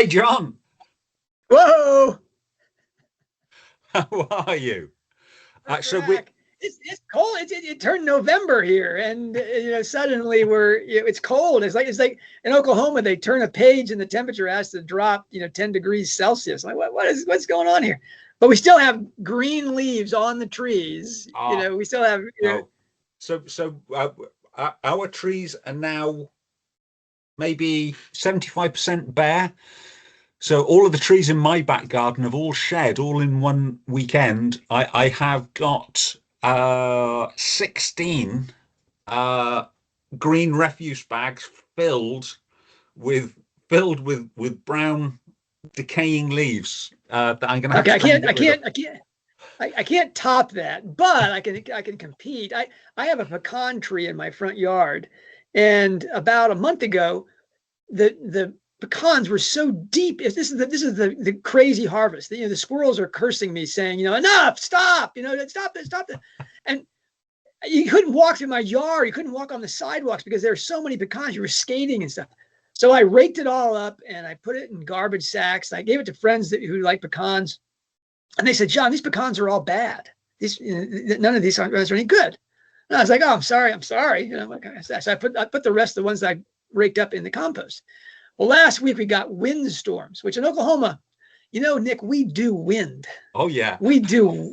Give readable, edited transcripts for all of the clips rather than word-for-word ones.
Hey, John. Whoa! How are you? So it's cold. It turned November here, and suddenly it's cold. It's like in Oklahoma they turn a page and the temperature has to drop 10 degrees Celsius. Like what's going on here? But we still have green leaves on the trees. We still have. Our trees are now maybe 75% bare. So all of the trees in my back garden have all shed all in one weekend. I have got 16 green refuse bags filled with brown decaying leaves that I'm going to have to. I can't top that, but I can compete. I have a pecan tree in my front yard, and about a month ago, the pecans were so deep. This is the crazy harvest. The squirrels are cursing me, saying, enough, stop, stop it. And you couldn't walk through my yard. You couldn't walk on the sidewalks because there were so many pecans. You were skating and stuff. So I raked it all up and I put it in garbage sacks. I gave it to friends who like pecans. And they said, John, these pecans are all bad. None of these are any good. And I was like, oh, I'm sorry. So I put the rest of the ones that I raked up in the compost. Well, last week we got windstorms, which in Oklahoma, Nick, we do wind. Oh yeah, we do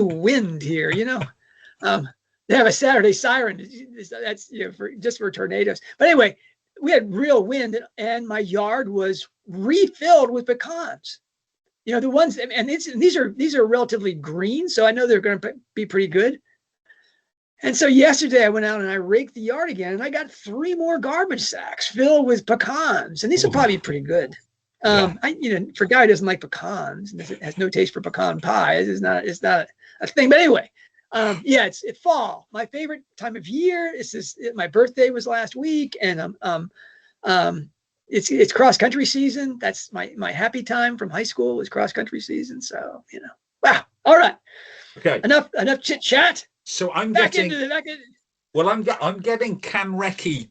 wind here. They have a Saturday siren. That's for tornadoes. But anyway, we had real wind, and my yard was refilled with pecans. The ones, and these are relatively green, so I know they're going to be pretty good. And so yesterday I went out and I raked the yard again, and I got 3 more garbage sacks filled with pecans, and these will probably be pretty good. For a guy who doesn't like pecans and has no taste for pecan pie, it's not a thing. But anyway, it's fall, my favorite time of year. My birthday was last week, and it's cross country season. That's my happy time from high school was cross country season. So wow. All right. Okay. Enough chit chat. So I'm getting Canrecchi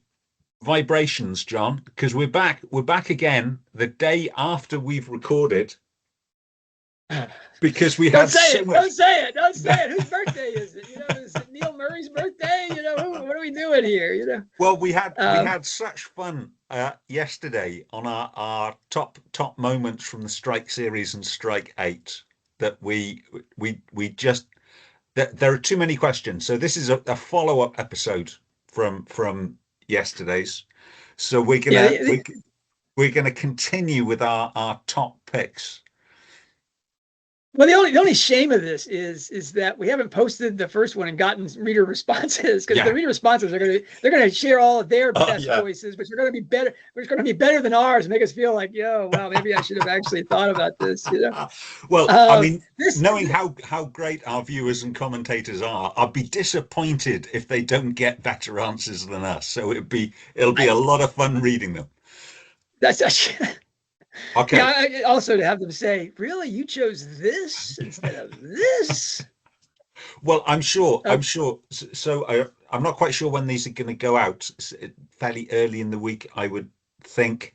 vibrations, John, because we're back again the day after we've recorded. Because we Don't say it. Whose birthday is it? Is it Neil Murray's birthday? What are we doing here? Well, we had such fun yesterday on our top moments from the Strike series and Strike 8 that we just. There are too many questions, so this is a follow-up episode from yesterday's. So we're gonna continue with our top picks. Well, the only shame of this is that we haven't posted the first one and gotten reader responses, because the reader responses they're gonna share all of their best voices, which are gonna be better. Which are gonna be better than ours, and make us feel like, wow, maybe I should have actually thought about this. Well, I mean, knowing how great our viewers and commentators are, I'd be disappointed if they don't get better answers than us. So it'll be a lot of fun reading them. That's okay. Yeah, also to have them say, really, you chose this instead of this? Well, I'm sure. So I'm not quite sure when these are going to go out. Fairly early in the week, I would think.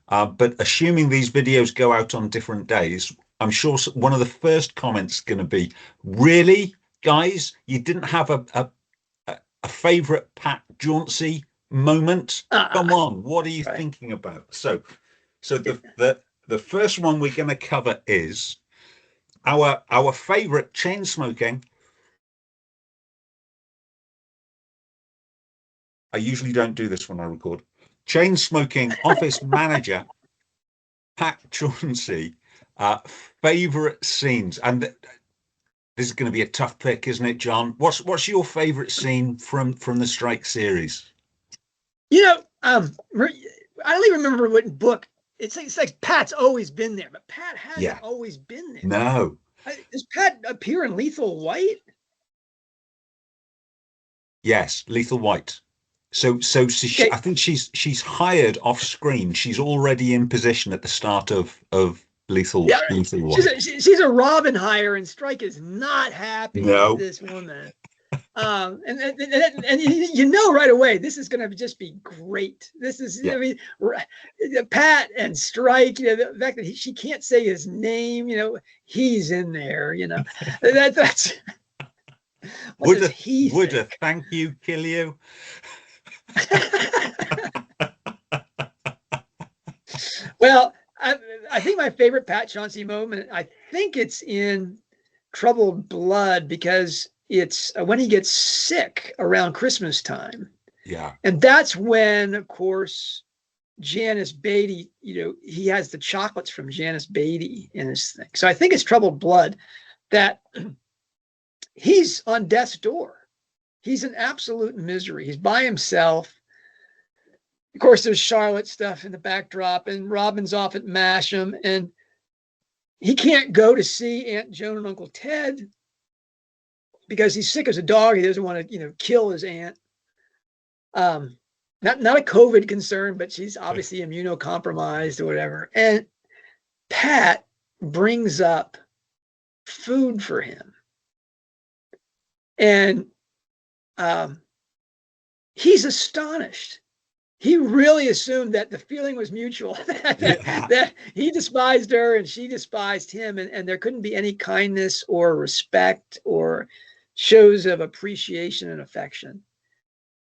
But assuming these videos go out on different days, I'm sure one of the first comments is going to be, really, guys, you didn't have a favorite Pat Jauncey moment? Come on, what are you thinking about? So the first one we're going to cover is our favorite chain smoking. I usually don't do this when I record. Chain smoking office manager Pat Jauncey favorite scenes, and this is going to be a tough pick, isn't it, John? What's your favorite scene from the Strike series? I don't even remember what book. It's like Pat's always been there, but Pat hasn't always been there. No. Does Pat appear in Lethal White? Yes, Lethal White. So I think she's hired off screen. She's already in position at the start of Lethal White. She's a Robin hire, and Strike is not happy with this woman. And you know right away this is going to just be great. This is, I mean, Pat and Strike. You know, the fact that she can't say his name. You know, he's in there. You know, that's. Would a thank you kill you? Well, I think my favorite Pat Chauncey moment, I think it's in Troubled Blood, because it's when he gets sick around Christmas time. Yeah. And that's when, of course, Janice Beatty, you know, he has the chocolates from Janice Beatty in his thing. So I think it's Troubled Blood that he's on death's door. He's in absolute misery. He's by himself. Of course, there's Charlotte stuff in the backdrop, and Robin's off at Masham, and he can't go to see Aunt Joan and Uncle Ted because he's sick as a dog. He doesn't want to, you know, kill his aunt. Not a COVID concern, but she's obviously immunocompromised or whatever. And Pat brings up food for him, and he's astonished. He really assumed that the feeling was mutual, that he despised her and she despised him, and there couldn't be any kindness or respect or shows of appreciation and affection.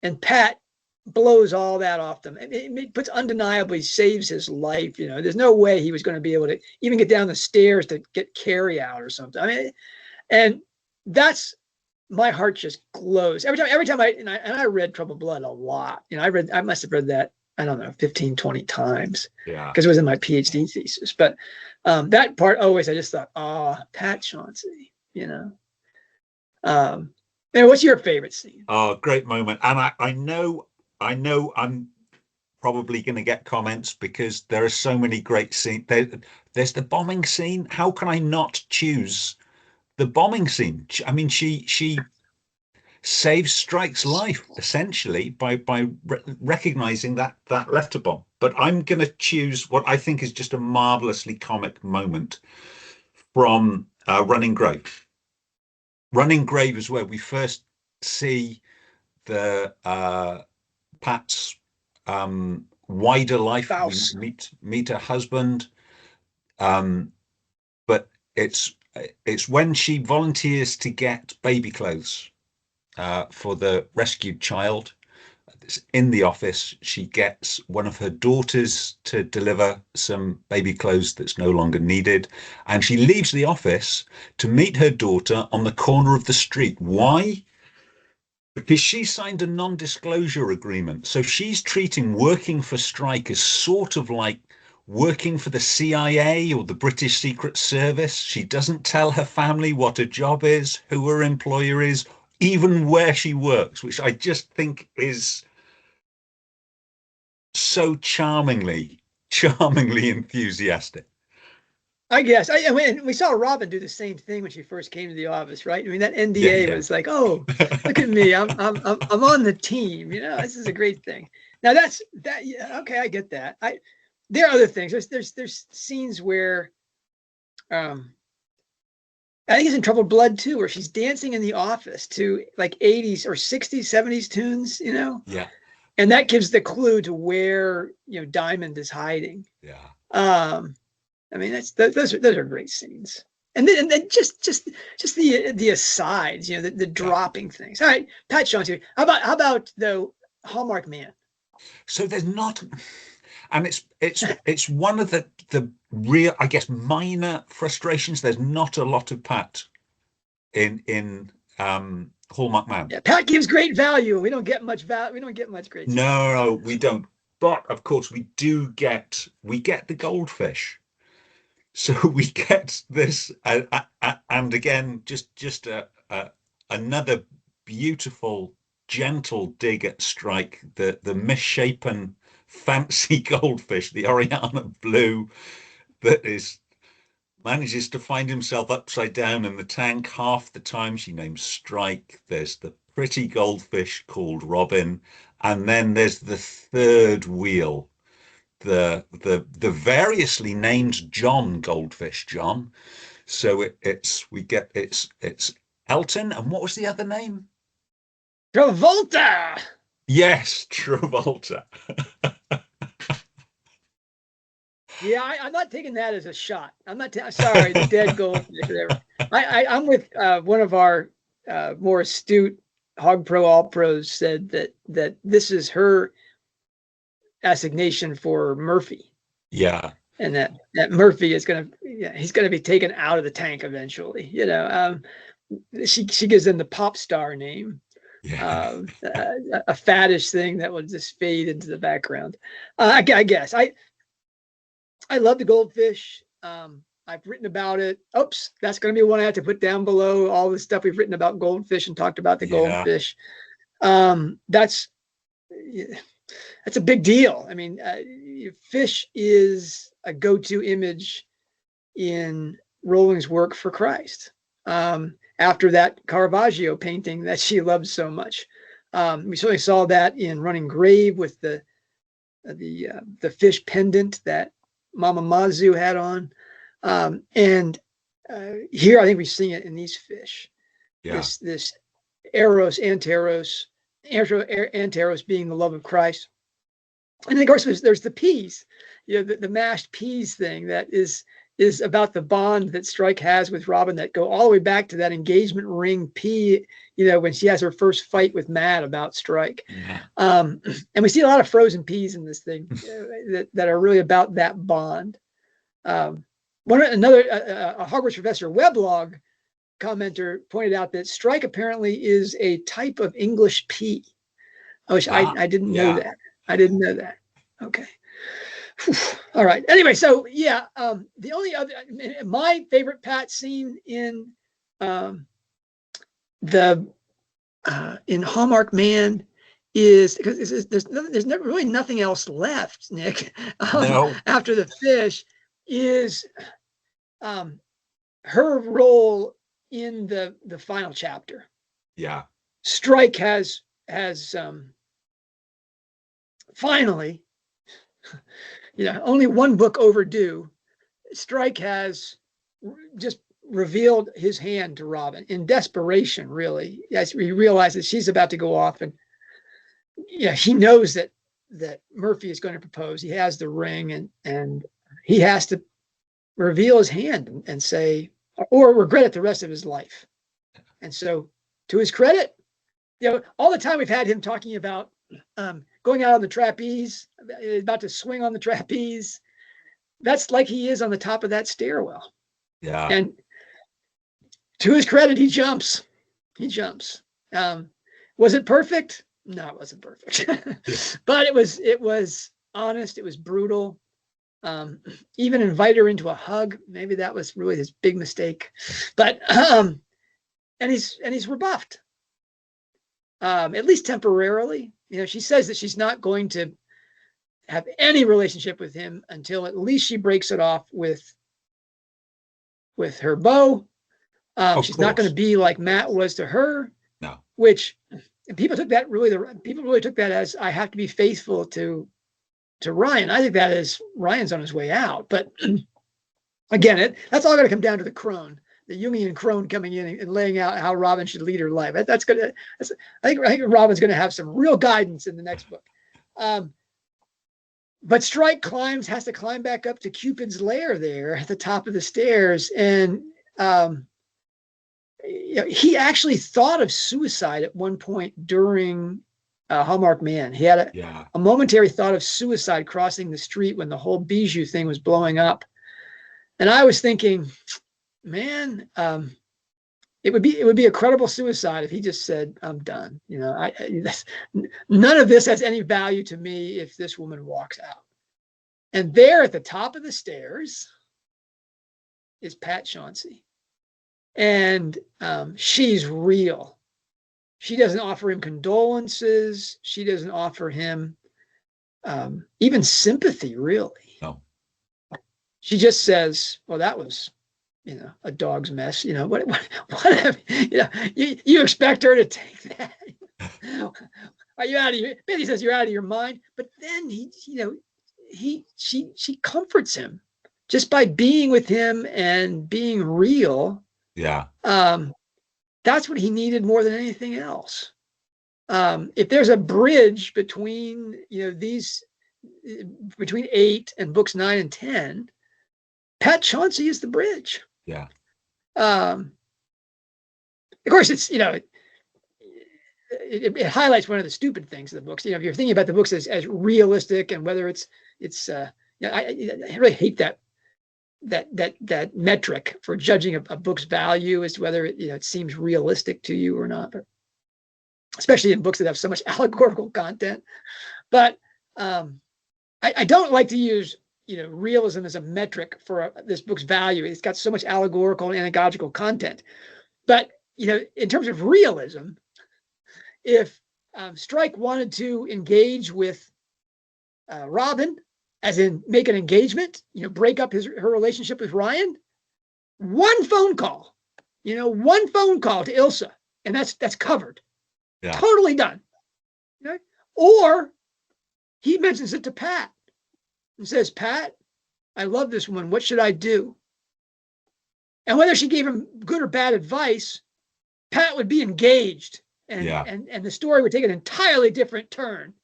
And Pat blows all that off them. It puts undeniably saves his life. You know, there's no way he was going to be able to even get down the stairs to get carry out or something. I mean, and that's, my heart just glows every time I read Troubled Blood a lot. You know, I must have read that, I don't know, 15, 20 times. Yeah. Because it was in my PhD thesis. But that part always, I just thought, Pat Chauncey, you know. And what's your favorite scene? Oh, great moment. And I know I'm probably going to get comments because there are so many great scenes. There's the bombing scene. How can I not choose the bombing scene? I mean, she saves Strike's life essentially by recognizing that letter bomb. But I'm going to choose what I think is just a marvelously comic moment from Running Grave. Running Grave is where we first see the Pat's wider life. Spouse. We meet her husband, but it's when she volunteers to get baby clothes for the rescued child. In the office, she gets one of her daughters to deliver some baby clothes that's no longer needed, and she leaves the office to meet her daughter on the corner of the street. Why? Because she signed a non-disclosure agreement. So she's treating working for Strike as sort of like working for the CIA or the British Secret Service. She doesn't tell her family what her job is, who her employer is, even where she works, which I just think is so charmingly enthusiastic. I guess. I mean, we saw Robin do the same thing when she first came to the office, right? I mean, that NDA was like, "Oh, look at me! I'm on the team. You know, this is a great thing." Now that's that. Yeah, okay, I get that. There are other things. There's scenes where, I think it's in Troubled Blood too, where she's dancing in the office to like 80s or 60s, 70s tunes. You know. Yeah. And that gives the clue to where, you know, Diamond is hiding. Yeah. I mean, those are great scenes, and then just the asides, you know, the dropping things. All right, Pat Chauncey. How about the Hallmarked Man? So there's not, and it's one of the real, I guess, minor frustrations. There's not a lot of Pat in Hallmarked Man. Yeah, Pat gives great value. We don't get much value. We don't get much great. No, we don't. But of course, we get the goldfish. So we get this, and again, just another beautiful, gentle dig at Strike. The misshapen, fancy goldfish, the Oriana blue, that manages to find himself upside down in the tank half the time. She names Strike. There's the pretty goldfish called Robin, and then there's the third wheel. The variously named John goldfish, John. So it's Elton, and what was the other name? Travolta. Yes, Travolta. Yeah, I'm not taking that as a shot. I'm not sorry, the dead goldfish. Whatever. I'm with one of our more astute Hog Pro All Pros said that this is her assignation for Murphy. Yeah. And that Murphy is he's gonna be taken out of the tank eventually. She gives him the pop star name. Yeah. A faddish thing that will just fade into the background. I guess I love the goldfish. I've written about it. Oops, that's going to be one I have to put down below all the stuff we've written about goldfish and talked about the goldfish. That's a big deal. I mean, fish is a go-to image in Rowling's work for Christ. After that Caravaggio painting that she loves so much, we certainly saw that in Running Grave with the fish pendant that Mama Mazu had on, and here I think we've seen it in these fish. Yeah. This Eros, Anteros being the love of Christ, and then of course there's the peas, the mashed peas thing that is about the bond that Strike has with Robin that go all the way back to that engagement ring pea, when she has her first fight with Matt about Strike. Yeah. And we see a lot of frozen peas in this thing that are really about that bond. A Hogwarts Professor weblog commenter pointed out that Strike apparently is a type of English pea. I didn't know that. I didn't know that. Okay. All right. Anyway, so yeah, the only other, my favorite Pat scene in Hallmarked Man is because there's never really nothing else left, Nick. No. After the fish is her role in the final chapter. Yeah. Strike has finally, only one book overdue. Strike has just revealed his hand to Robin in desperation, really, as he realizes she's about to go off, and he knows that Murphy is going to propose. He has the ring, and he has to reveal his hand and say, or regret it the rest of his life. And so, to his credit, all the time we've had him talking about going out on the trapeze, about to swing on the trapeze. That's like he is on the top of that stairwell. Yeah. And to his credit, he jumps. He jumps. Was it perfect? No, it wasn't perfect. But it was honest. It was brutal. Even invite her into a hug. Maybe that was really his big mistake. But and he's rebuffed. At least temporarily. She says that she's not going to have any relationship with him until at least she breaks it off with her beau. She's not going to be like Matt was to her. No. Which people took that people really took that as, I have to be faithful to Ryan. I think that is Ryan's on his way out. But again, that's all going to come down to the crone. The Jungian crone coming in and laying out how Robin should lead her life. I think Robin's going to have some real guidance in the next book. But Strike has to climb back up to Cupid's lair there at the top of the stairs. And he actually thought of suicide at one point during Hallmarked Man. He had a momentary thought of suicide crossing the street when the whole Bijou thing was blowing up. And I was thinking, man, it would be a credible suicide if he just said, "I'm done." None of this has any value to me if this woman walks out. And there at the top of the stairs is Pat Chauncey, and she's real. She doesn't offer him condolences. She doesn't offer him even sympathy, really. No. She just says, "Well, that was, a dog's mess. Whatever. You expect her to take that? Are you out of your?" Betty says, "You're out of your mind." But then she comforts him just by being with him and being real. Yeah. That's what he needed more than anything else. If there's a bridge between, between 8 and books 9 and 10, Pat Chauncey is the bridge. Yeah. Of course, it's, it highlights one of the stupid things of the books. If you're thinking about the books as realistic, and whether it's I really hate that metric for judging a book's value as to whether it seems realistic to you or not, but especially in books that have so much allegorical content. But I don't like to use realism as a metric for this book's value. It's got so much allegorical and anagogical content. But in terms of realism, if Strike wanted to engage with Robin, as in make an engagement, break up her relationship with Ryan, one phone call to Ilsa, and that's covered. Yeah. Totally done. Or he mentions it to Pat and says, Pat, I love this woman. What should I do? And whether she gave him good or bad advice, Pat would be engaged, and the story would take an entirely different turn.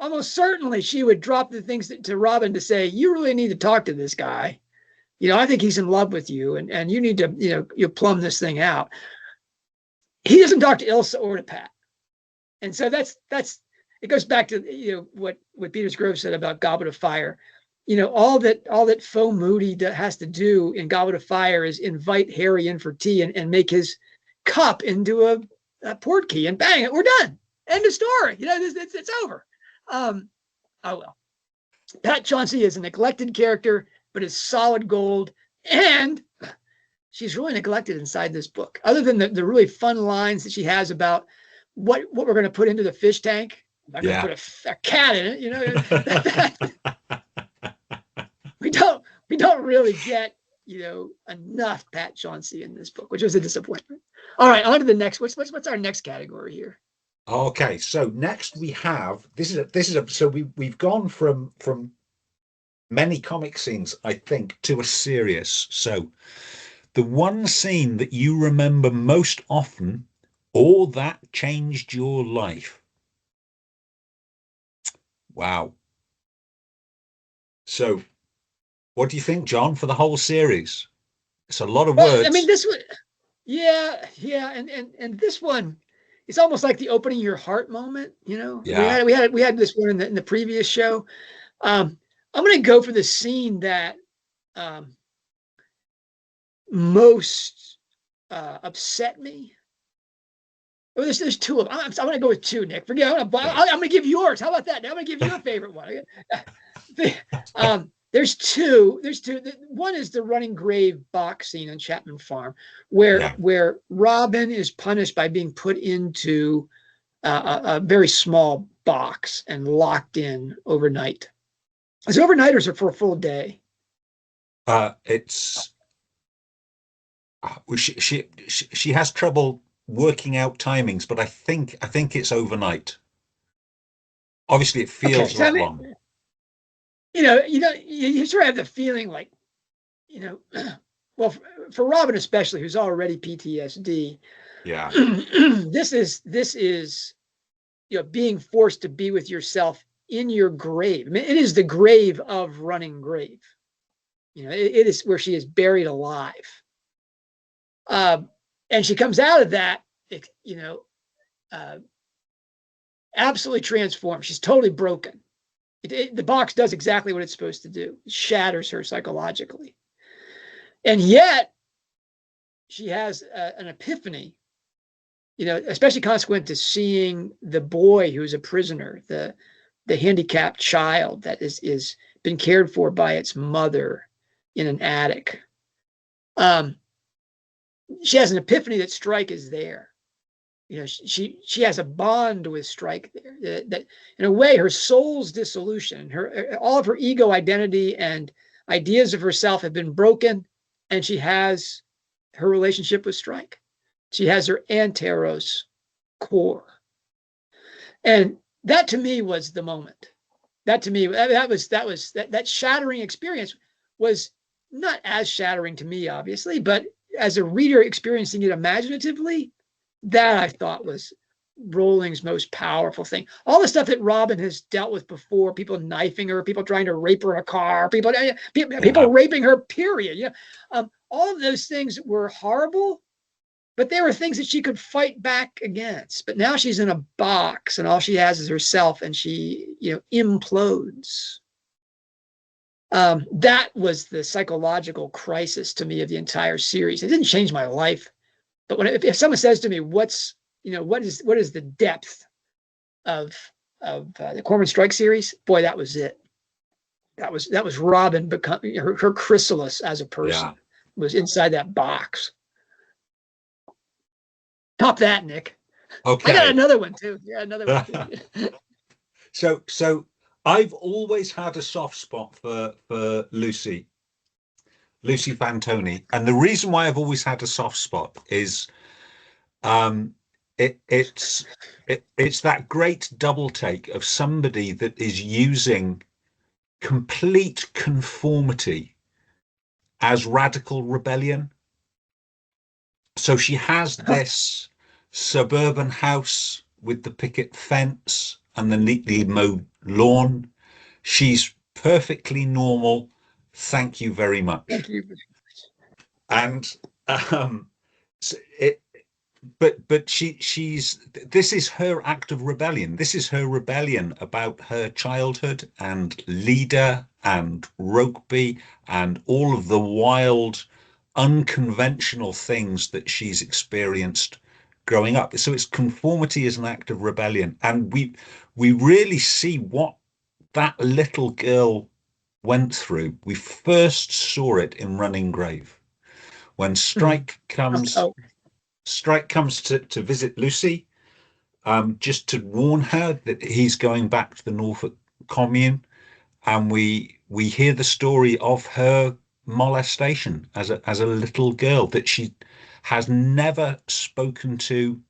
Almost certainly she would drop the things to Robin to say, you really need to talk to this guy. I think he's in love with you, and you need to, you plumb this thing out. He doesn't talk to Ilsa or to Pat. And so that's it goes back to what Peters Grove said about Goblet of Fire. All that Faux Moody has to do in Goblet of Fire is invite Harry in for tea and make his cup into a port key, and bang, we're done. End of story. It's over. Oh well. Pat Chauncey is a neglected character, but is solid gold, and she's really neglected inside this book. Other than the really fun lines that she has about what we're going to put into the fish tank. I'm going to put a cat in it. We don't really get enough Pat Chauncey in this book, which was a disappointment. All right, on to the next. What's our next category here? Okay, so next we have so we've gone from many comic scenes, I think, to a serious. So the one scene that you remember most often, or that changed your life. Wow. So what do you think, John, for the whole series? It's a lot of words. I mean, this one, yeah, and this one, it's almost like the opening your heart moment. Yeah. We had this one in the previous show. I'm going to go for the scene that most upset me. Oh, there's two of them. I'm going to go with two, Nick. Forget. I'm going to give yours. How about that? Now I'm going to give you a favorite one. There's two. One is the running grave box scene on Chapman Farm, where Robin is punished by being put into a very small box and locked in overnight. Is it overnighters or for a full day? It's she has trouble working out timings, but I think it's overnight. Obviously, it feels like long. You sort of have the feeling like, well, for Robin especially, who's already PTSD. Yeah. This is being forced to be with yourself in your grave. I mean, it is the grave of running grave. It is where she is buried alive. And she comes out of that, absolutely transformed. She's totally broken. The box does exactly what it's supposed to do. It shatters her psychologically. And yet, she has an epiphany, especially consequent to seeing the boy who's a prisoner, the handicapped child that is been cared for by its mother in an attic. She has an epiphany that Strike is there. She has a bond with Strike there. That in a way, her soul's dissolution, all of her ego identity and ideas of herself have been broken, and she has her relationship with Strike. She has her Anteros core, and that to me was the moment. That shattering experience was not as shattering to me, obviously, but as a reader experiencing it imaginatively, that I thought was Rowling's most powerful thing. All the stuff that Robin has dealt with before, people knifing her, people trying to rape her in a car, people raping her, period. Yeah. All of those things were horrible, but they were things that she could fight back against. But now she's in a box and all she has is herself, and she, implodes. That was the psychological crisis to me of the entire series. It didn't change my life, but if someone says to me, what is the depth of the Cormoran Strike series? Boy, that was it. That was Robin becoming her chrysalis as a person was inside that box. Top that, Nick. Okay. I got another one too. Yeah, another one too. So I've always had a soft spot for Lucy Fantoni, and the reason why I've always had a soft spot is it's that great double take of somebody that is using complete conformity as radical rebellion. So she has this suburban house with the picket fence and the neatly mowed lawn. She's perfectly normal. Thank you very much. Thank you. And she's this is her act of rebellion. This is her rebellion about her childhood and leader and rugby and all of the wild, unconventional things that she's experienced growing up. So it's conformity as an act of rebellion, and we really see what that little girl went through. We first saw it in Running Grave when Strike comes to visit Lucy, just to warn her that he's going back to the Norfolk Commune, and we hear the story of her molestation as a little girl that she has never spoken to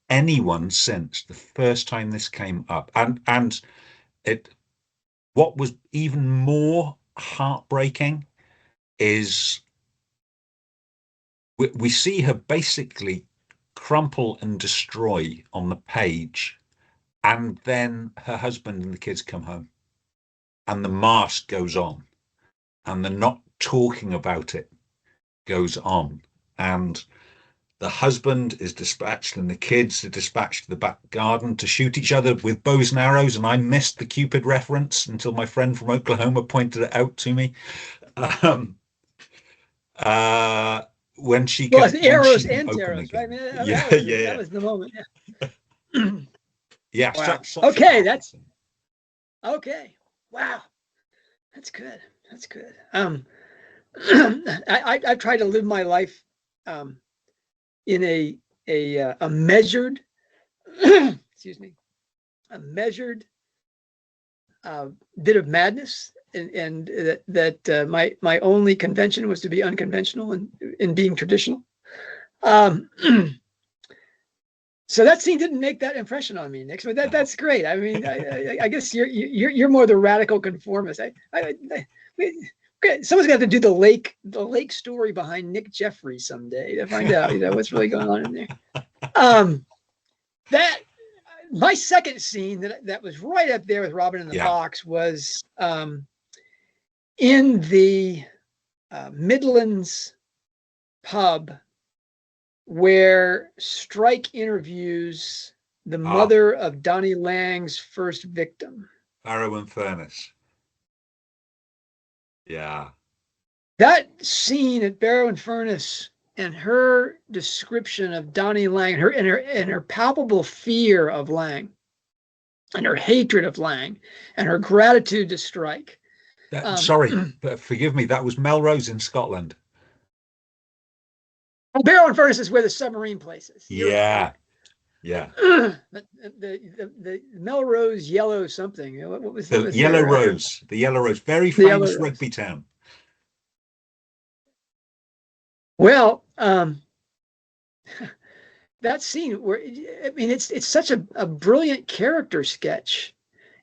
anyone since the first time this came up. And what was even more heartbreaking is we see her basically crumple and destroy on the page, and then her husband and the kids come home, and the mask goes on, and the not talking about it goes on, and the husband is dispatched and the kids are dispatched to the back garden to shoot each other with bows and arrows. And I missed the Cupid reference until my friend from Oklahoma pointed it out to me. When she goes, arrows and arrows, right? That was the moment. Yeah. Wow. Okay, that's okay. Wow, that's good. That's good. I try to live my life in a measured, excuse me, a measured bit of madness, and that my only convention was to be unconventional and in being traditional. So that scene didn't make that impression on me, Nick. But that's great. I mean, I guess you're more the radical conformist. Someone's got to do the lake story behind Nick Jeffrey someday to find out, what's really going on in there. That my second scene that was right up there with Robin in the box was in the Midlands pub where Strike interviews the mother of Donnie Lang's first victim, Barrow and Furnace. Yeah. That scene at Barrow and Furnace and her description of Donnie Lang and her palpable fear of Lang and her hatred of Lang and her gratitude to Strike. Sorry, but forgive me, that was Melrose in Scotland. Barrow and Furnace is where the submarine place is. Yeah. Yeah. The Melrose Yellow something. What was the Yellow Rose? The Yellow Rose, very famous rugby town. Well, that scene where it's such a brilliant character sketch.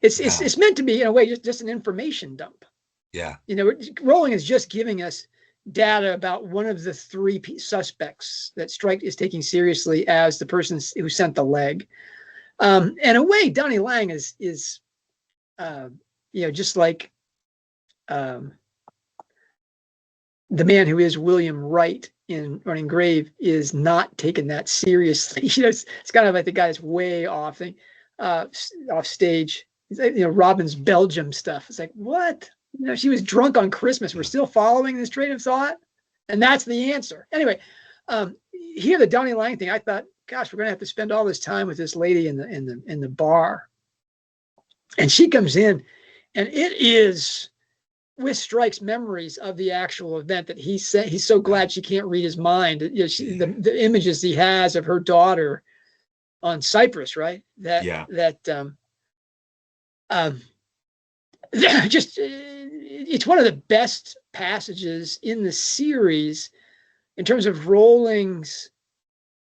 It's meant to be in a way just an information dump. Yeah. Rowling is just giving us data about one of the three suspects that Strike is taking seriously as the person who sent the leg. And in a way, Donnie Lang is just like the man who is William Wright in Running Grave is not taken that seriously. It's kind of like the guy that's way off stage. Robin's Belgium stuff. It's like, what? She was drunk on Christmas. We're still following this train of thought, and that's the answer. Anyway, here the Donnie Lang thing. I thought, gosh, we're gonna have to spend all this time with this lady in the bar, and she comes in, and it is with Strike's memories of the actual event that he said he's so glad she can't read his mind. The images he has of her daughter on Cyprus, right? It's one of the best passages in the series in terms of Rowling's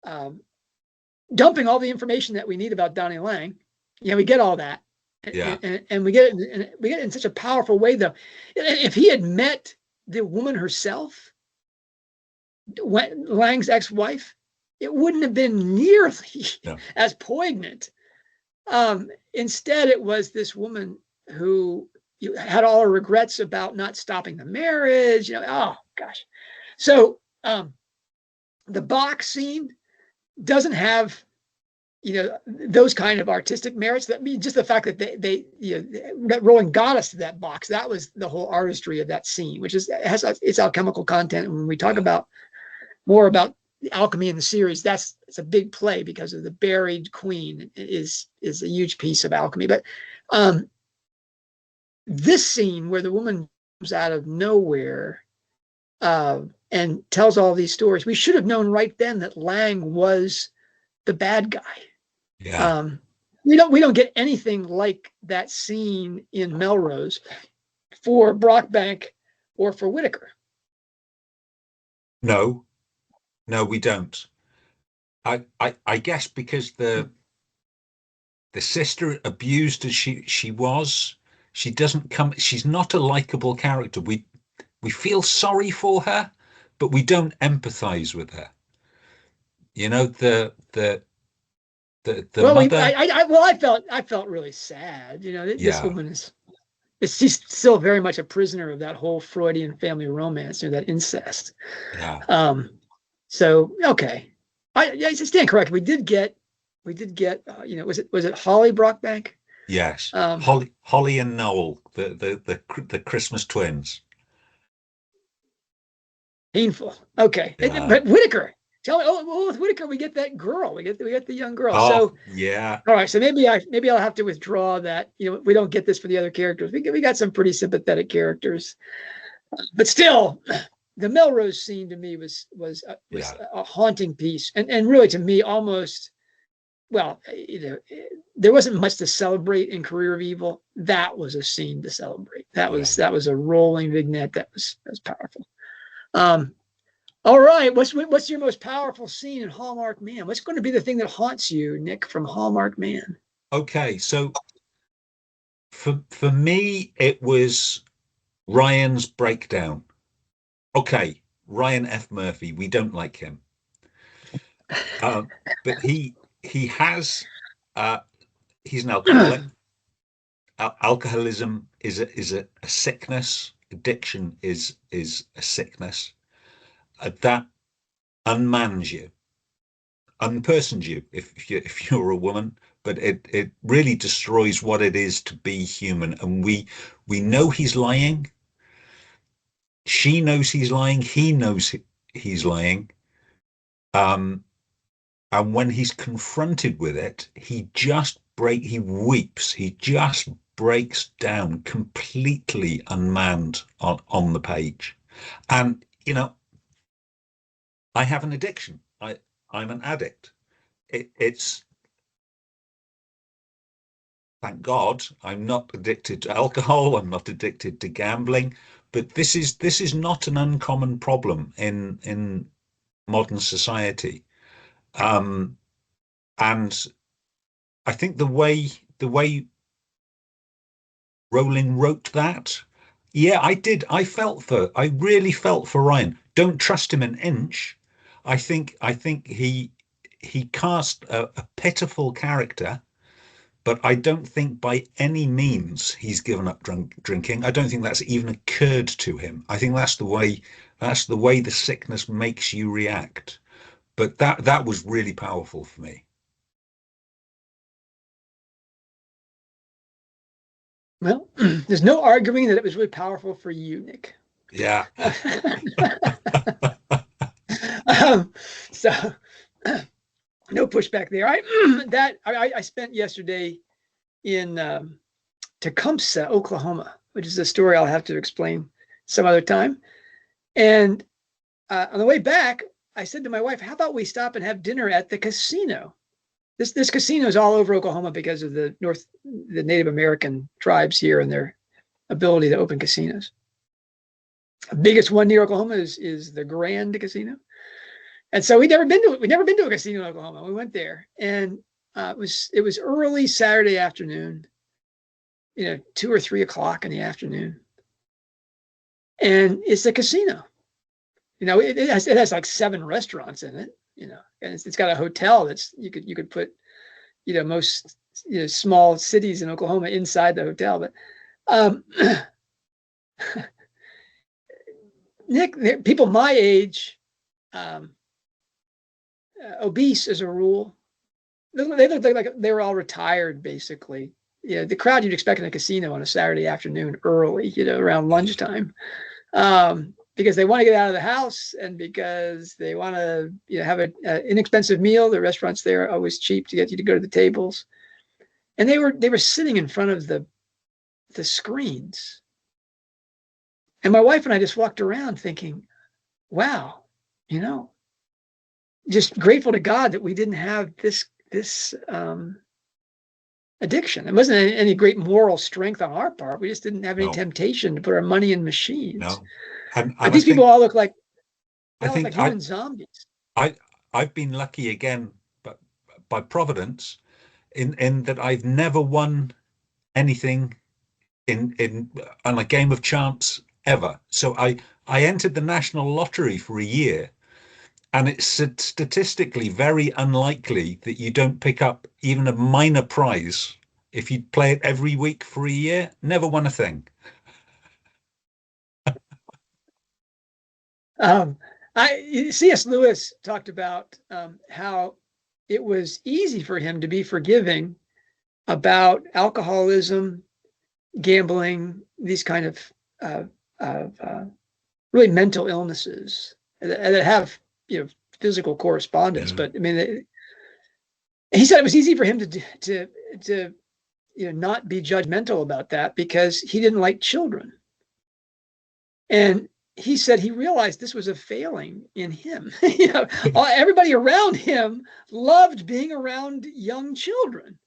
dumping all the information that we need about Donnie Lang. We get all that. And we get it in such a powerful way, though. If he had met the woman herself, Lang's ex-wife, it wouldn't have been nearly as poignant. Instead, it was this woman who had all her regrets about not stopping the marriage. Oh gosh. So the box scene doesn't have those kind of artistic merits. That means just the fact that that Rowling got us to that box. That was the whole artistry of that scene, which has its alchemical content. When we talk about more about the alchemy in the series, it's a big play because of the buried queen is a huge piece of alchemy. But this scene where the woman comes out of nowhere and tells all these stories, we should have known right then that Lang was the bad guy. We don't get anything like that scene in Melrose for Brockbank or for Whittaker. No, we don't. I guess because the sister, abused as she was, she doesn't come. She's not a likable character. We feel sorry for her, but we don't empathize with her. The mother. I felt really sad. This woman she's still very much a prisoner of that whole Freudian family romance, that incest. So okay, I stand corrected. We did get. Was it Holly Brockbank? Yes, Holly and Noel, the Christmas twins. Painful. Okay, but Whittaker. Tell me, with Whittaker, we get that girl. We get the young girl. All right. So maybe I'll have to withdraw that. We don't get this for the other characters. We got some pretty sympathetic characters, but still, the Melrose scene to me was a haunting piece, and really to me almost. Well, there wasn't much to celebrate in Career of Evil. That was a scene to celebrate. That was a rolling vignette. That was powerful. All right. What's your most powerful scene in Hallmarked Man? What's going to be the thing that haunts you, Nick, from Hallmarked Man? Okay, so for me, it was Ryan's breakdown. Okay, Ryan F. Murphy, we don't like him, but he has he's an alcoholic. Alcoholism is a sickness. Addiction is a sickness. That unmans you, unpersons you if you're a woman, but it really destroys what it is to be human. And we know he's lying. She knows he's lying. He knows he's lying. And when he's confronted with it, he weeps. He just breaks down, completely unmanned on the page. And I have an addiction. I'm an addict. It's thank God I'm not addicted to alcohol. I'm not addicted to gambling. But this is not an uncommon problem in modern society. And I think the way Rowling wrote that, Yeah, I did. I really felt for Ryan. Don't trust him an inch. I think he cast a pitiful character, but I don't think by any means he's given up drinking. I don't think that's even occurred to him. I think that's the way the sickness makes you react. But that was really powerful for me. Well, there's no arguing that it was really powerful for you, Nick. Yeah. um, so no pushback there. I spent yesterday in Tecumseh, Oklahoma, which is a story I'll have to explain some other time. And on the way back, I said to my wife, "How about we stop and have dinner at the casino?" This casino is all over Oklahoma because of the Native American tribes here and their ability to open casinos. The biggest one near Oklahoma is the Grand Casino. And so we'd never been to a casino in Oklahoma. We went there, and it was early Saturday afternoon, 2 or 3 o'clock in the afternoon, and it's a casino. It has like 7 restaurants in it, and it's got a hotel that's you could put, most small cities in Oklahoma inside the hotel, but Nick, people my age, obese as a rule. They looked like they were all retired, basically. The crowd you'd expect in a casino on a Saturday afternoon early, around lunchtime, because they want to get out of the house and because they want to, have an inexpensive meal. The restaurants there are always cheap to get you to go to the tables, and they were sitting in front of the screens. And my wife and I just walked around thinking, wow, just grateful to God that we didn't have this addiction. It wasn't any great moral strength on our part. We just didn't have any No, temptation to put our money in machines. no. And But I these people think all look like I think human zombies. I've been lucky again, but by Providence, in that I've never won anything in on a game of chance ever. So I entered the national lottery for a year, and it's statistically very unlikely that you don't pick up even a minor prize if you play it every week for a year. Never won a thing. Um, C.S. Lewis talked about how it was easy for him to be forgiving about alcoholism, gambling, these kind of really mental illnesses that have physical correspondence. Yeah. But I mean, he said it was easy for him to not be judgmental about that because he didn't like children. And he said he realized this was a failing in him. Everybody around him loved being around young children.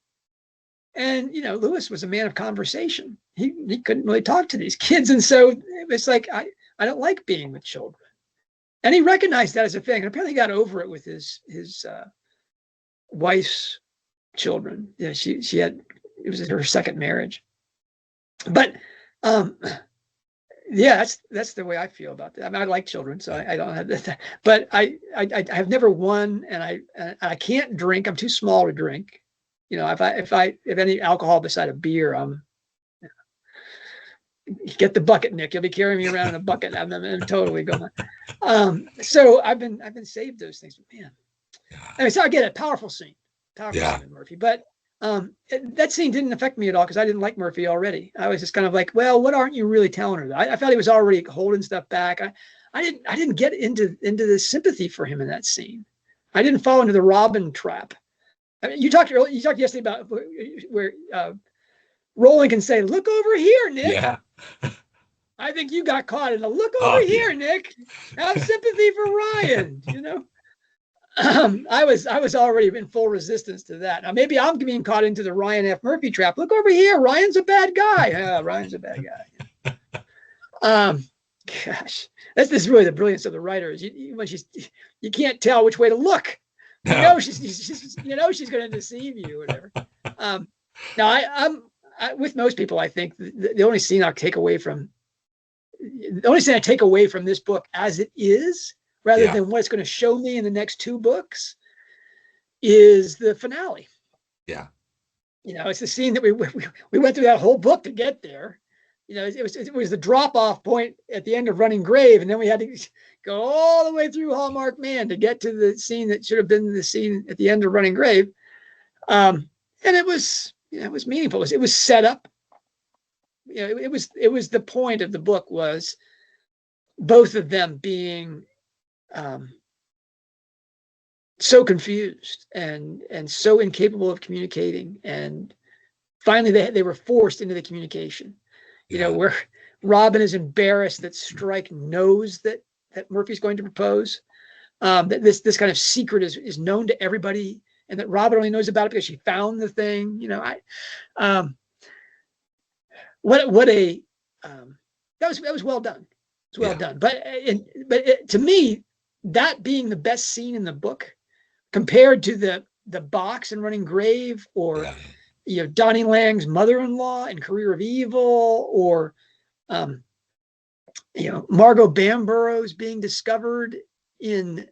And, Lewis was a man of conversation. He couldn't really talk to these kids. And so it was like, I don't like being with children. And he recognized that as a thing. And apparently he got over it with his wife's children. She had, it was her second marriage. But yeah, that's the way I feel about that. I mean, I like children, so I don't have that. But I have never won, and I can't drink. I'm too small to drink. If any alcohol beside a beer, get the bucket, Nick. You'll be carrying me around in a bucket. I'm totally going. So I've been saved those things. But man, anyway, so I get it. Powerful scene with Murphy. But that scene didn't affect me at all because I didn't like Murphy already. I was just kind of like, well, what aren't you really telling her? I felt he was already holding stuff back. I didn't get into the sympathy for him in that scene. I didn't fall into the Robin trap. I mean, you talked yesterday about where Rowling can say, "Look over here, Nick." Yeah. I think you got caught in the "look over here, Nick." Have sympathy for Ryan. I was already in full resistance to that. Now maybe I'm being caught into the Ryan F. Murphy trap. Look over here, Ryan's a bad guy. Ryan's a bad guy. Gosh, that's really the brilliance of the writers. You can't tell which way to look. No. She's going to deceive you, or whatever. Now I'm with most people. I think the only scene I'll take away from the only thing I take away from this book as it is, rather than what it's going to show me in the next 2 books, is the finale. Yeah. It's the scene that we went through that whole book to get there. It was the drop-off point at the end of Running Grave, and then we had to go all the way through Hallmarked Man to get to the scene that should have been the scene at the end of Running Grave. And it was meaningful. It was set up. It was the point of the book was both of them being so confused and so incapable of communicating, and finally they were forced into the communication. Where Robin is embarrassed that Strike knows that Murphy's going to propose, that this kind of secret is known to everybody, and that Robin only knows about it because she found the thing. That was well done. It's well done. But to me, that being the best scene in the book, compared to the box in Running Grave, or Donnie Lang's mother-in-law in Career of Evil, or Margot Bamborough's being discovered in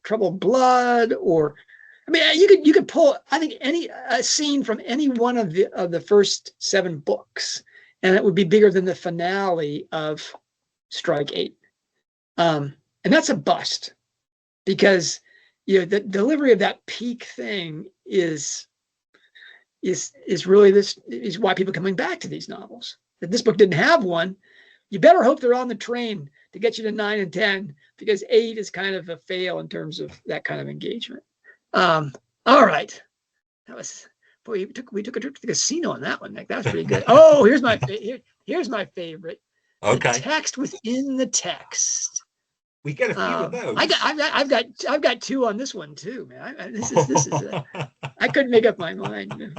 Troubled Blood, or you could pull, I think, a scene from any one of the first 7 books, and it would be bigger than the finale of Strike 8. And that's a bust, because the delivery of that peak thing is really is why people are coming back to these novels. If this book didn't have one, you better hope they're on the train to get you to 9 and 10, because 8 is kind of a fail in terms of that kind of engagement. All right, that was, boy, we took a trip to the casino on that one, Nick. That was pretty good. Oh, here's my favorite. Okay. The text within the text. We get a few of those. I've got 2 on this one too, man. This is I couldn't make up my mind.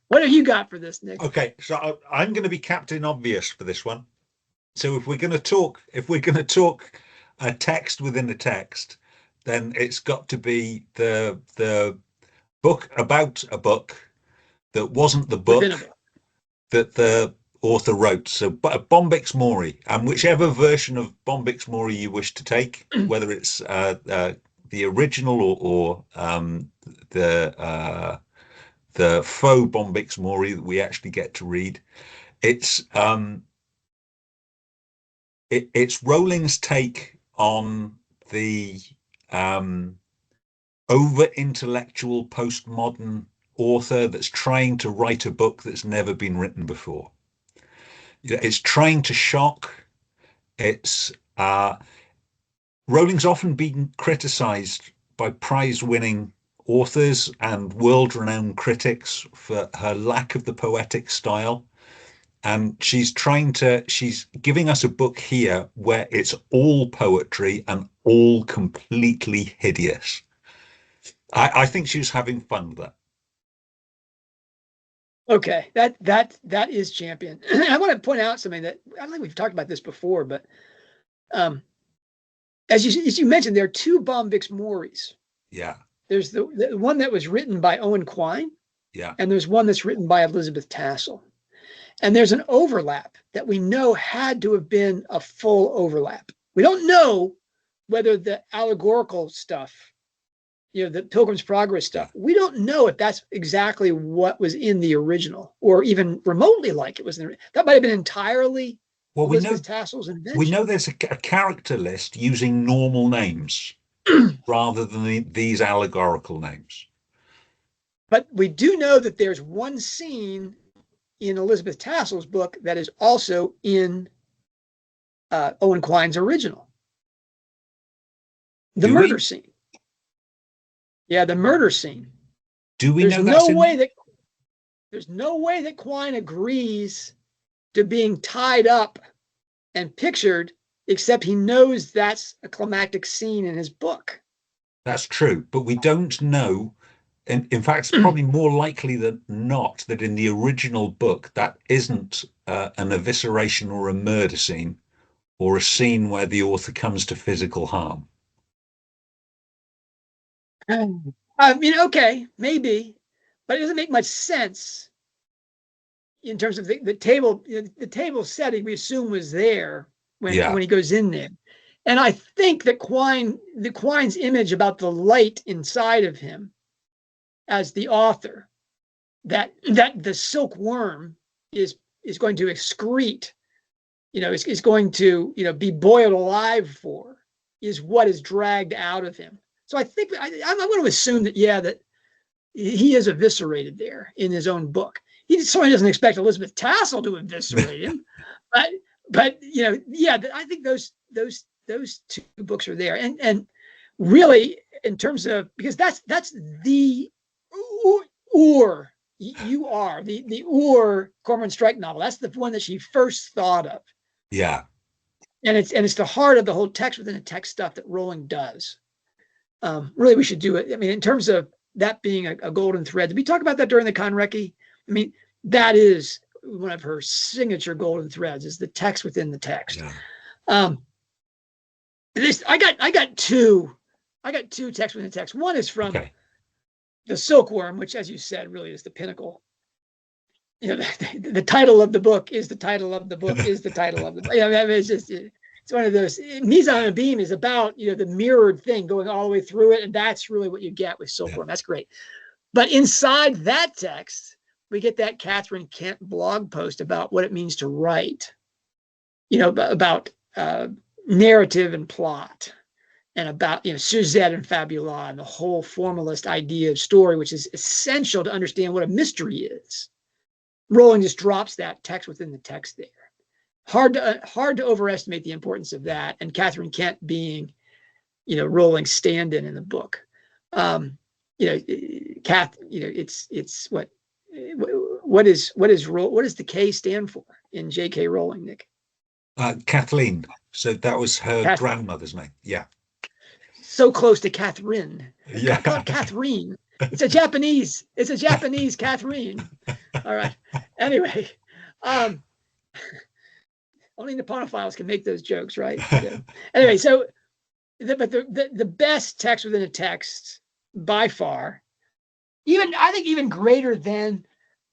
What have you got for this, Nick? Okay, so I'm going to be Captain Obvious for this one. So if we're going to talk a text within a text, then it's got to be the book about a book that wasn't the book that the author wrote. So Bombix Mori, and whichever version of Bombix Mori you wish to take, whether it's the original or the faux Bombix Mori that we actually get to read, it's Rowling's take on the over intellectual postmodern author that's trying to write a book that's never been written before. It's trying to shock. It's Rowling's often been criticized by prize-winning authors and world-renowned critics for her lack of the poetic style. And she's giving us a book here where it's all poetry and all completely hideous. I think she was having fun with that. Okay, that is champion. I want to point out something that I don't think we've talked about this before, but as you mentioned, there are 2 Bombix Moris. Yeah. There's the one that was written by Owen Quine. Yeah. And there's one that's written by Elizabeth Tassel. And there's an overlap that we know had to have been a full overlap. We don't know whether the allegorical stuff, the Pilgrim's Progress stuff, we don't know if that's exactly what was in the original, or even remotely like it was in that might have been entirely Elizabeth Tassel's invention. We know there's a character list using normal names rather than these allegorical names. But we do know that there's one scene in Elizabeth Tassel's book that is also in Owen Quine's original. The murder scene. Yeah, the murder scene. Do we know there's no way that Quine agrees to being tied up and pictured, except he knows that's a climactic scene in his book. That's true, but we don't know. In fact, it's probably more likely than not that in the original book, that isn't an evisceration or a murder scene, or a scene where the author comes to physical harm. Okay, maybe, but it doesn't make much sense in terms of the table, the table setting we assume was there when he goes in there. And I think that Quine's image about the light inside of him as the author, that the silkworm is going to excrete, is going to, be boiled alive for, is what is dragged out of him. So I think I'm going to assume that, that he is eviscerated there in his own book. He certainly doesn't expect Elizabeth Tassel to eviscerate him, but I think those two books are there, and really in terms of, because that's the Cormoran Strike novel. That's the one that she first thought of. Yeah, and it's the heart of the whole text within the text stuff that Rowling does. Really, we should do it. I mean, in terms of that being a golden thread. Did we talk about that during the Conrecki? I mean, that is one of her signature golden threads, is the text within the text. Yeah. I got two texts within the text. One is from the Silkworm, which, as you said, really is the pinnacle. The title of the book is the title of the book is the title of the book. It's one of those. Mise en Abîme is about, the mirrored thing going all the way through it, and that's really what you get with Silkworm. That's great. But inside that text, we get that Catherine Kent blog post about what it means to write, about narrative and plot, and about, Suzette and Fabula and the whole formalist idea of story, which is essential to understand what a mystery is. Rowling just drops that text within the text there. Hard to overestimate the importance of that, and Catherine Kent being, Rowling's stand-in in the book. It's what does the K stand for in J.K. Rowling, Nick? Kathleen. So that was her grandmother's name. Yeah. So close to Catherine. Yeah. I thought Catherine. It's a Japanese Catherine. All right. Anyway, only Nippon-ophiles can make those jokes, right? Yeah. Anyway, so the best text within a text by far, I think even greater than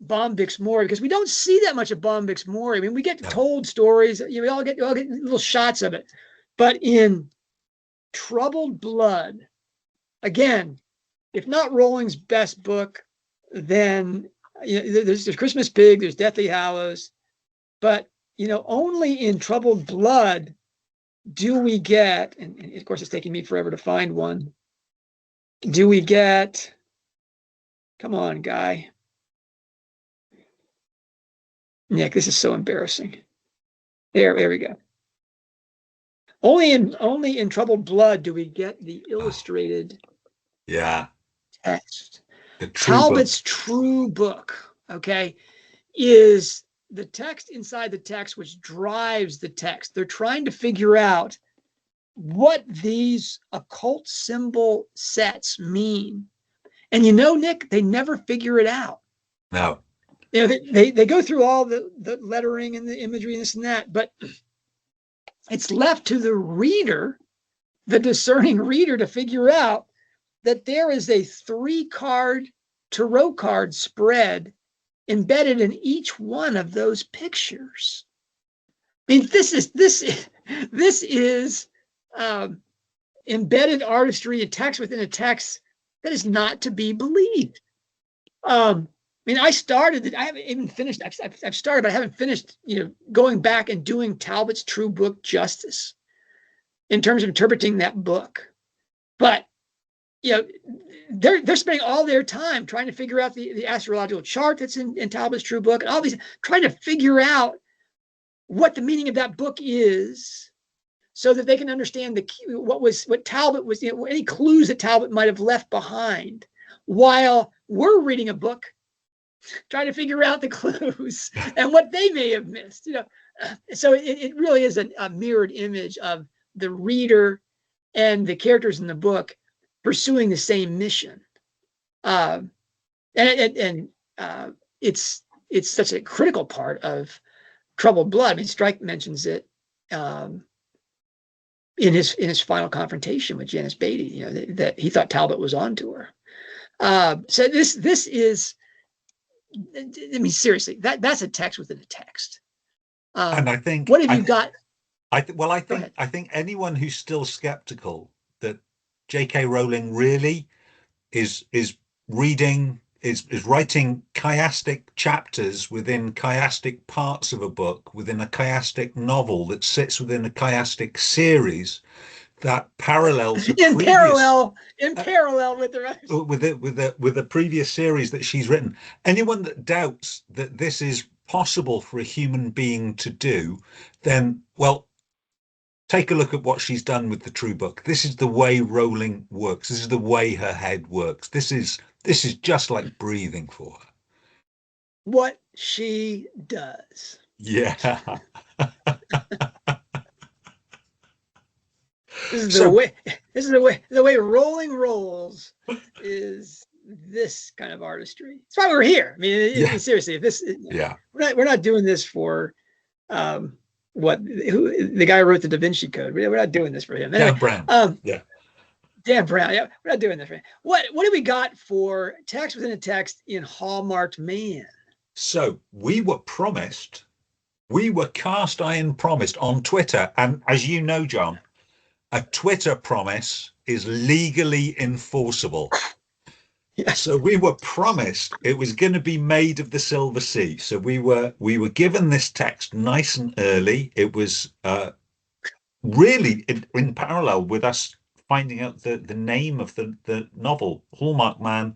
Bombyx Mori, because we don't see that much of Bombyx Mori. I mean, we get told stories, we all get little shots of it. But in Troubled Blood, again, if not Rowling's best book, then there's Christmas Pig, there's Deathly Hallows, but only in Troubled Blood do we get, and of course it's taking me forever to find one, do we get, come on, guy. Nick, this is so embarrassing. There we go. Only in Troubled Blood do we get the illustrated text. Talbot's true book, is the text inside the text, which drives the text. They're trying to figure out what these occult symbol sets mean. And Nick, they never figure it out. No. They go through all the lettering and the imagery and this and that, but it's left to the reader, the discerning reader, to figure out that there is a 3-card tarot card spread embedded in each one of those pictures. I mean, this is embedded artistry, a text within a text that is not to be believed. I mean, I started it. I haven't even finished. I've started, but I haven't finished. Going back and doing Talbot's true book justice in terms of interpreting that book. But they're spending all their time trying to figure out the astrological chart that's in Talbot's true book, and all these, trying to figure out what the meaning of that book is, so that they can understand what Talbot was, any clues that Talbot might have left behind, while we're reading a book trying to figure out the clues and what they may have missed. So it really is a mirrored image of the reader and the characters in the book pursuing the same mission. It's such a critical part of Troubled Blood. I mean, Strike mentions it in his final confrontation with Janice Beatty, that he thought Talbot was onto her. So this is, I mean, seriously, that's a text within a text. And I think, what have you got? I think anyone who's still skeptical that J.K. Rowling really is writing chiastic chapters within chiastic parts of a book, within a chiastic novel that sits within a chiastic series that parallels a in previous parallel with the rest. with the previous series that she's written. Anyone that doubts that this is possible for a human being to do, then, well, take a look at what she's done with the True Book. This is the way Rowling works. This is the way her head works. This is just like breathing for her. What she does. Yeah. This is the way Rowling rolls is this kind of artistry. That's why we're here. I mean, seriously, if this, we're not doing this for the guy who wrote the Da Vinci Code. We're not doing this for him. Anyway, Dan Brown. Dan Brown. Yeah, we're not doing this for him. What do we got for text within a text in Hallmarked Man? So we were cast iron promised on Twitter, and as you know, John, a Twitter promise is legally enforceable. Yes. So we were promised it was going to be made of the Silver Sea. So we were given this text nice and early. It was really in parallel with us finding out the name of the novel, Hallmarked Man.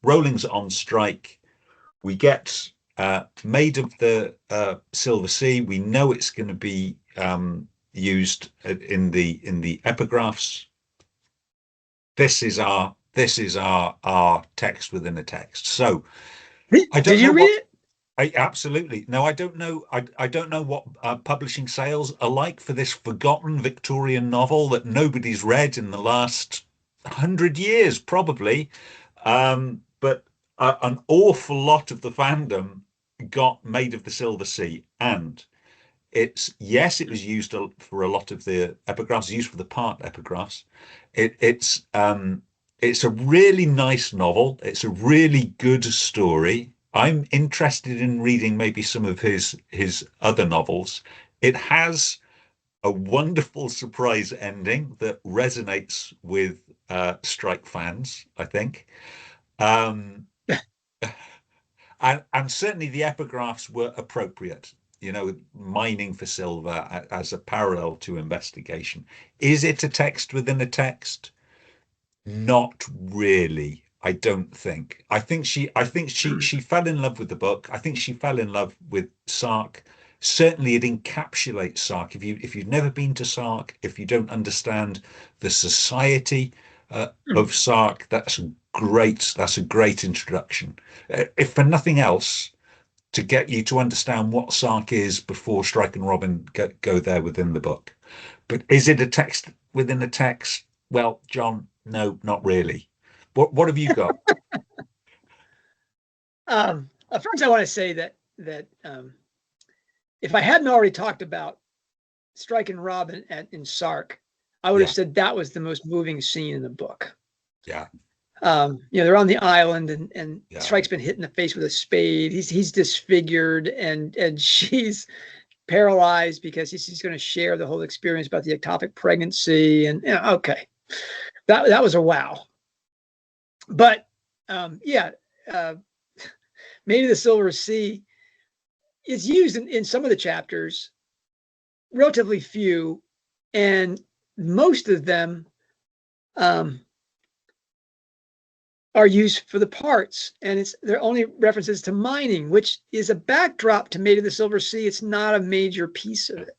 Rowling's on strike. We get made of the Silver Sea. We know it's going to be used in the epigraphs. This is our text within a text. So did you read it? Absolutely. No, I don't know. I don't know what publishing sales are like for this forgotten Victorian novel that nobody's read in the last 100 years, probably. But an awful lot of the fandom got Made of the Silver Sea, and it was used for a lot of the epigraphs, used for the part epigraphs. It's a really nice novel. It's a really good story. I'm interested in reading maybe some of his other novels. It has a wonderful surprise ending that resonates with Strike fans, I think. And certainly the epigraphs were appropriate. Mining for silver as a parallel to investigation. Is it a text within a text? Not really. I don't think. I think she fell in love with the book. I think she fell in love with Sark. Certainly, it encapsulates Sark. If you've never been to Sark, if you don't understand the society of Sark, that's a great introduction. If for nothing else, to get you to understand what Sark is before Strike and Robin go there within the book. But is it a text within a text? Well, John, no, not really. What have you got? First, I want to say that if I hadn't already talked about Strike and Robin in Sark, I would have said that was the most moving scene in the book. Yeah. They're on the island and Strike's been hit in the face with a spade. He's disfigured and she's paralyzed because she's going to share the whole experience about the ectopic pregnancy. And okay, that was a wow. But Made of the Silver Sea is used in some of the chapters, relatively few, and most of them are used for the parts, and they're only references to mining, which is a backdrop to Made of the Silver Sea. It's not a major piece of it.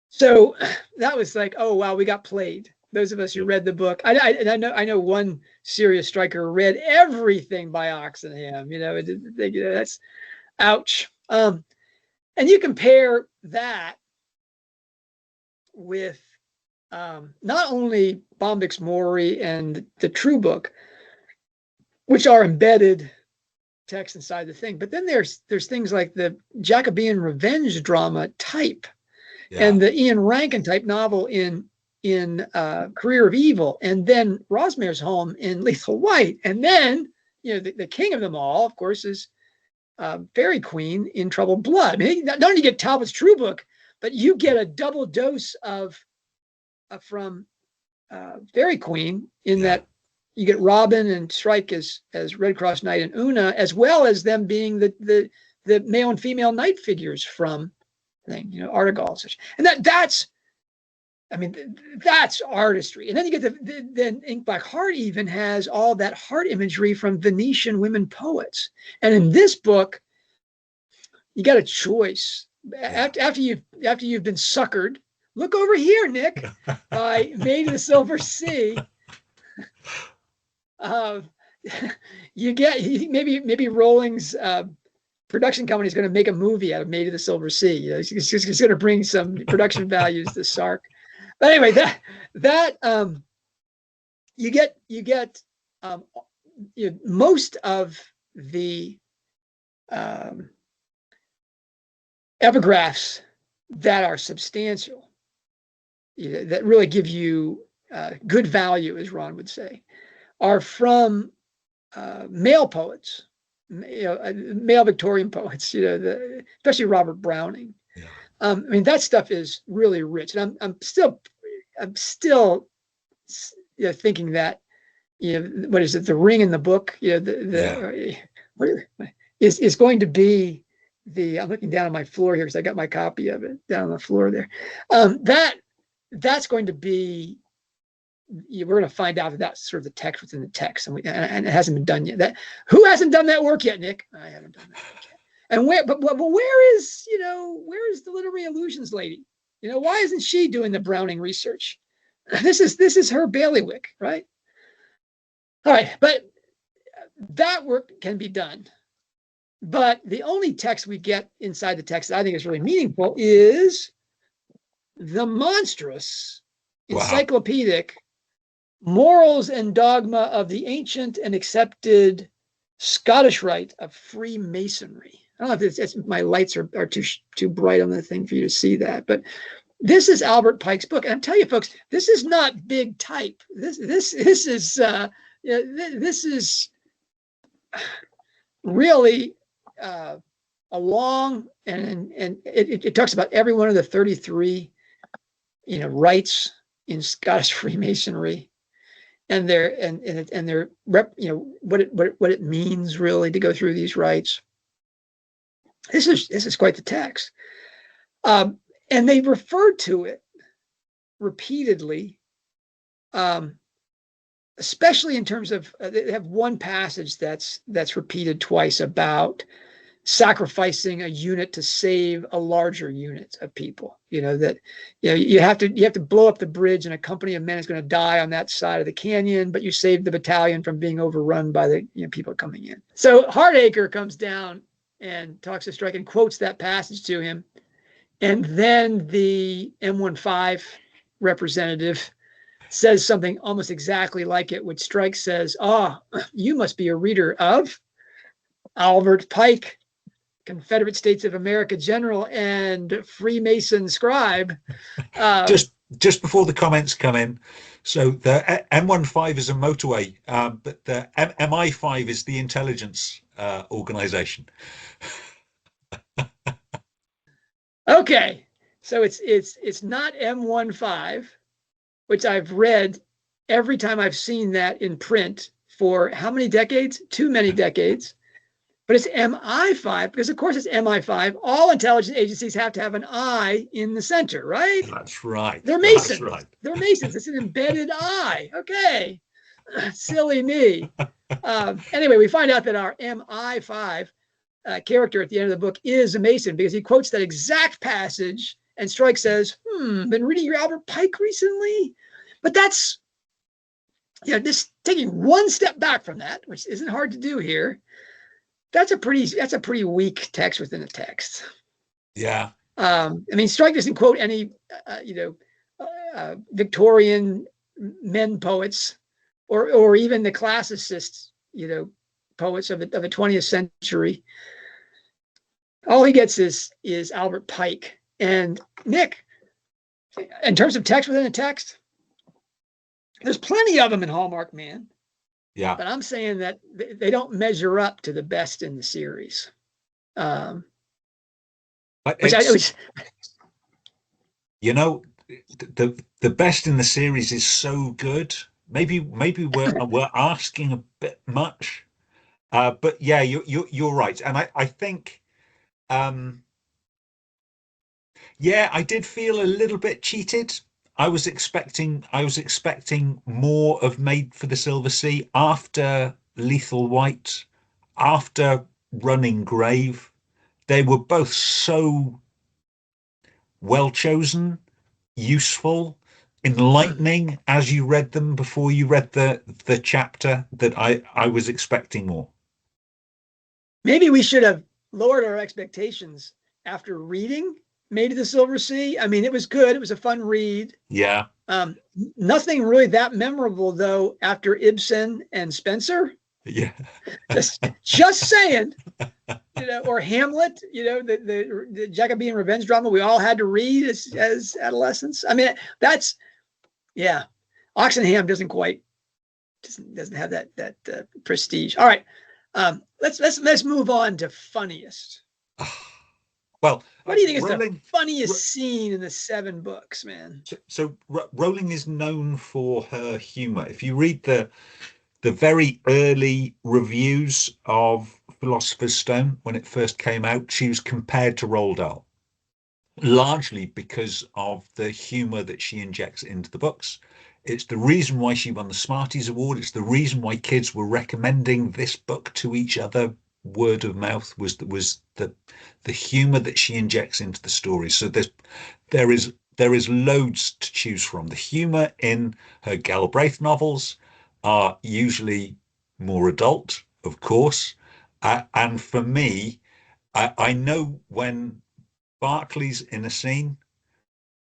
So that was like, oh wow, we got played. Those of us who read the book, I know one serious striker read everything by Oxenham. That's ouch. And you compare that with not only Bombyx Mori and the True Book, which are embedded text inside the thing, but then there's things like the Jacobean revenge drama Type, and the Ian Rankin type novel in Career of Evil, and then Rosmere's Home in Lethal White, and then the king of them all, of course, is Fairy Queen in Troubled Blood. I mean, not only you get Talbot's True Book, but you get a double dose of from Fairy Queen in that you get Robin and Strike as Red Cross Knight and Una, as well as them being the male and female knight figures from Artegal, and that's artistry. And then you get then Ink Black Heart even has all that heart imagery from Venetian women poets. And in this book, you got a choice. After you've been suckered, look over here, Nick, by Maid of the Silver Sea. You get maybe Rowling's production company is going to make a movie out of Maid of the Silver Sea. It's going to bring some production values to Sark. But anyway, you get most of the epigraphs that are substantial, that really give you good value, as Ron would say, are from male poets, male Victorian poets, especially Robert Browning. Yeah. I mean, that stuff is really rich, and I'm still thinking that what is it, the ring in the book, is going to be I'm looking down on my floor here because I got my copy of it down on the floor there. That's going to be, we're going to find out that that's sort of the text within the text, and it hasn't been done yet. Who hasn't done that work yet, Nick? I haven't done that work yet. And where is the literary illusions lady? Why isn't she doing the Browning research? This is her bailiwick, right? All right, but that work can be done. But the only text we get inside the text that I think is really meaningful is the monstrous, encyclopedic morals and dogma of the ancient and accepted Scottish rite of Freemasonry. I don't know if my lights are too bright on the thing for you to see that, but this is Albert Pike's book. And I'm telling you, folks, this is not big type. This is really a long, and it talks about every one of the 33 rites in Scottish Freemasonry, and their what it means really to go through these rites. This is quite the text, and they refer to it repeatedly, especially in terms of they have one passage that's repeated twice about sacrificing a unit to save a larger unit of people. You have to blow up the bridge, and a company of men is going to die on that side of the canyon, but you saved the battalion from being overrun by the people coming in. So Hardacre comes down and talks to Strike and quotes that passage to him, and then the M15 representative says something almost exactly like it, which Strike says, you must be a reader of Albert Pike, Confederate States of America general and Freemason scribe. Just before the comments come in, so the M15 is a motorway, but the MI5 is the intelligence organization. Okay, so it's not M15, which I've read every time I've seen that in print for how many decades? Too many decades. But it's MI5 because, of course, it's MI5. All intelligence agencies have to have an I in the center, right? That's right. They're Masons. That's right. They're Masons. It's an embedded I. Okay. Silly me. Anyway, we find out that our MI5 character at the end of the book is a Mason because he quotes that exact passage, and Strike says, been reading your Albert Pike recently? But that's, just taking one step back from that, which isn't hard to do here. That's a pretty weak text within a text. Yeah. I mean, Strike doesn't quote any, Victorian men poets, or even the classicists, poets of the 20th century. All he gets is Albert Pike. And Nick, in terms of text within a text, there's plenty of them in Hallmarked Man. Yeah. But I'm saying that they don't measure up to the best in the series. Which I was, you know, the best in the series is so good. Maybe we're asking a bit much. But yeah, you're right. And I think yeah, I did feel a little bit cheated. I was expecting more of Made for the Silver Sea after Lethal White, after Running Grave. They were both so well chosen, useful, enlightening as you read them before you read the chapter that I was expecting more. maybe we should have lowered our expectations after reading Made of the Silver Sea. I mean, it was good. It was a fun read. Yeah. Nothing really that memorable though after Ibsen and Spencer. Yeah. Just saying, or Hamlet, the Jacobean revenge drama we all had to read as adolescents. I mean, that's, yeah, Oxenham doesn't have that prestige. All right, let's move on to funniest. Well, what do you think is the funniest scene in the 7 books, man? So Rowling is known for her humor. If you read the very early reviews of Philosopher's Stone when it first came out, she was compared to Roald Dahl, largely because of the humor that she injects into the books. It's the reason why she won the Smarties Award. It's the reason why kids were recommending this book to each other. Word of mouth was the humor that she injects into the story. So there is loads to choose from. The humor in her Galbraith novels are usually more adult, of course. And for me, I know when Barclay's in a scene,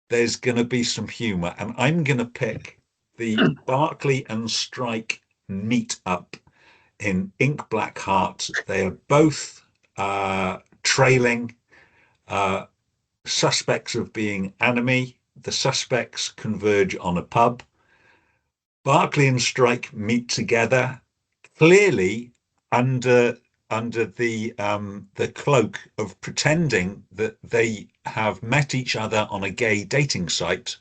there's going to be some humor. And I'm going to pick the Barclay and Strike meet up in Ink Black Heart. They are both trailing suspects of being enemy. The suspects converge on a pub. Barclay and Strike meet together, clearly under the cloak of pretending that they have met each other on a gay dating site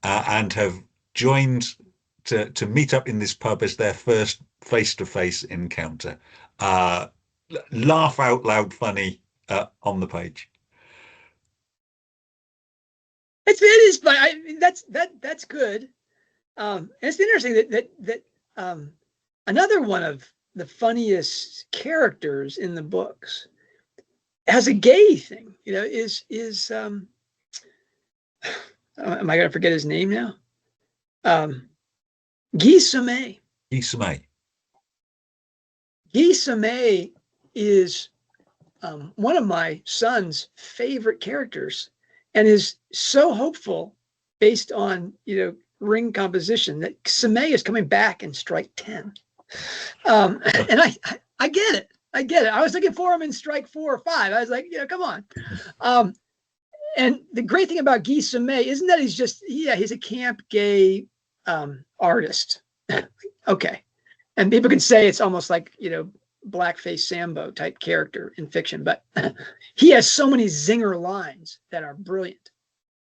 and have joined to meet up in this pub as their first face-to-face encounter. Laugh out loud funny on the page. It is, but that's good. It's interesting that another one of the funniest characters in the books has a gay thing. Is am I going to forget his name now? Guy Sommet. Guy Sommet. Guy Sommet is one of my son's favorite characters, and is so hopeful based on ring composition that Sommet is coming back in Strike 10. And I get it. I was looking for him in Strike 4 or 5. I was like, come on. And the great thing about Guy Sommet isn't that he's a camp gay artist. Okay. And people can say it's almost like, blackface Sambo type character in fiction, but he has so many zinger lines that are brilliant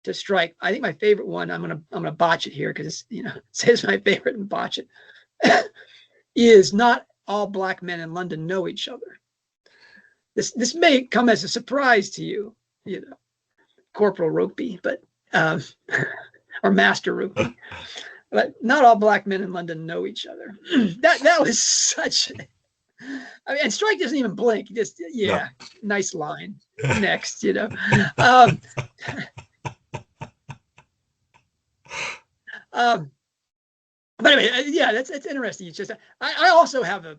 to Strike. I think my favorite one, I'm gonna botch it here because it says my favorite and botch it, is not all black men in London know each other. This may come as a surprise to you, Corporal Rokeby, but or Master Rokeby, but not all black men in London know each other. That was such. I mean, and Strike doesn't even blink. He just, no. Nice line. Next, But anyway, it's interesting. It's just I also have a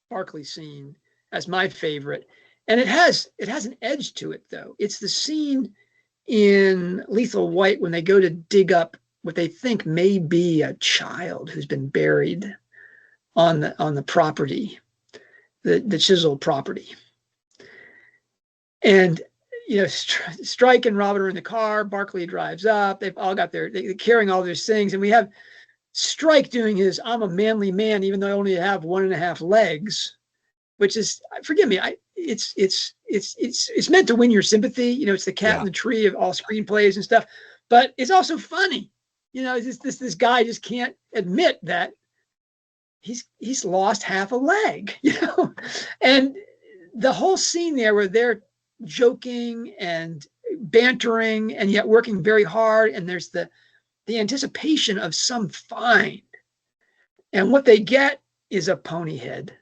Barclay scene as my favorite, and it has an edge to it though. It's the scene in Lethal White when they go to dig up what they think may be a child who's been buried on the property, the chiseled property. And Strike and Robin are in the car. Barclay drives up. They've all got they're carrying all these things, and we have Strike doing his "I'm a manly man even though I only have 1.5 legs," which is, forgive me, it's meant to win your sympathy. It's the cat in the tree of all screenplays and stuff, but it's also funny. This guy just can't admit that he's lost half a leg. And the whole scene there where they're joking and bantering and yet working very hard, and there's the anticipation of some find, and what they get is a pony head.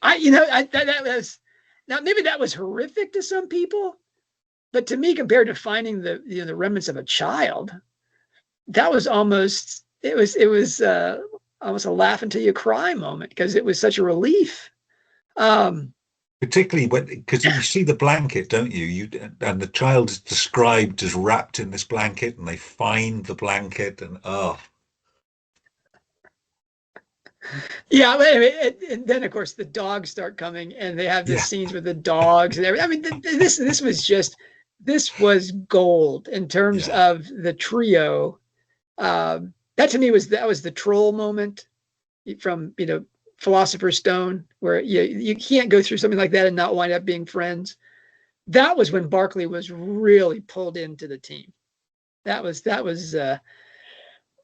That was, now maybe that was horrific to some people, but to me, compared to finding the remnants of a child, that was almost almost a laugh until you cry moment, because it was such a relief. Particularly because you see the blanket, don't you? And the child is described as wrapped in this blanket, and they find the blanket, and yeah. And then of course the dogs start coming, and they have the scenes with the dogs and everything. I mean, this was gold in terms of the trio. That to me was the troll moment from Philosopher's Stone, where you can't go through something like that and not wind up being friends. That was when Barkley was really pulled into the team. That was they're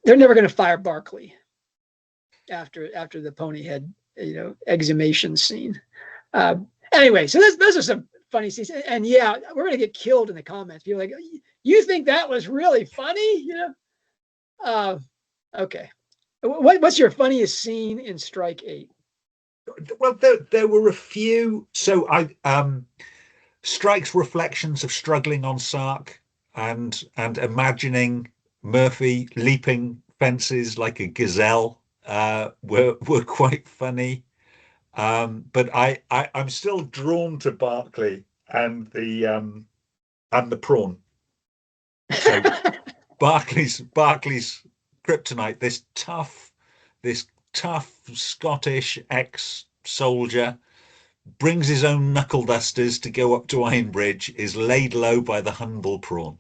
never going to fire Barkley after the pony head exhumation scene. Anyway, so those are some funny scenes, and yeah, we're going to get killed in the comments. People are like, you think that was really funny? Okay. What's your funniest scene in Strike 8? Well, there were a few. So Strike's reflections of struggling on Sark and imagining Murphy leaping fences like a gazelle were quite funny. But I'm still drawn to Barkley and the prawn. So Barkley's kryptonite, this tough Scottish ex-soldier, brings his own knuckle dusters to go up to Ironbridge, is laid low by the humble prawn.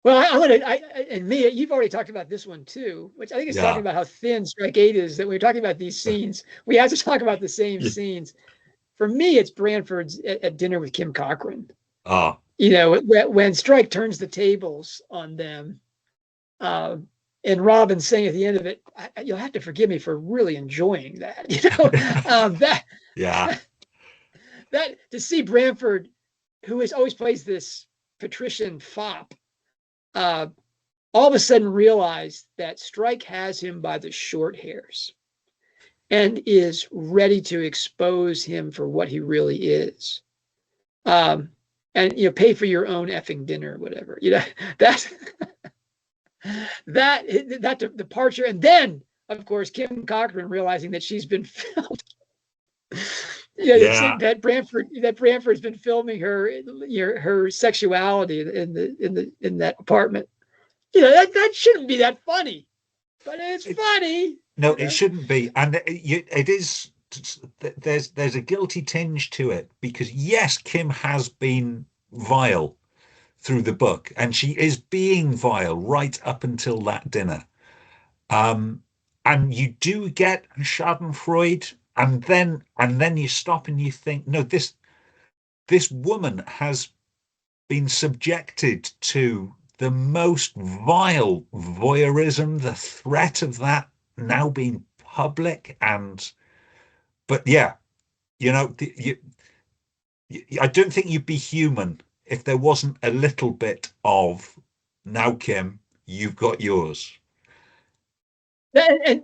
Well, and Mia, you've already talked about this one too, which I think is talking about how thin Strike 8 is, that we're talking about these scenes. We have to talk about the same scenes. For me, it's Branford's at dinner with Kim Cochran. When Strike turns the tables on them, and Robin saying at the end of it, "You'll have to forgive me for really enjoying that." That to see Branford, who always plays this patrician fop, all of a sudden realize that Strike has him by the short hairs and is ready to expose him for what he really is. And pay for your own effing dinner, whatever. That departure, and then of course Kim Cochran realizing that she's been filmed. That Branford's been filming her sexuality in that apartment. That shouldn't be that funny, but it's funny. No, it shouldn't be, and it is. There's a guilty tinge to it, because yes, Kim has been vile through the book, and she is being vile right up until that dinner. And you do get Schadenfreude, and then you stop and you think, no, this woman has been subjected to the most vile voyeurism, the threat of that now being public, but yeah, I don't think you'd be human if there wasn't a little bit of, now Kim, you've got yours. And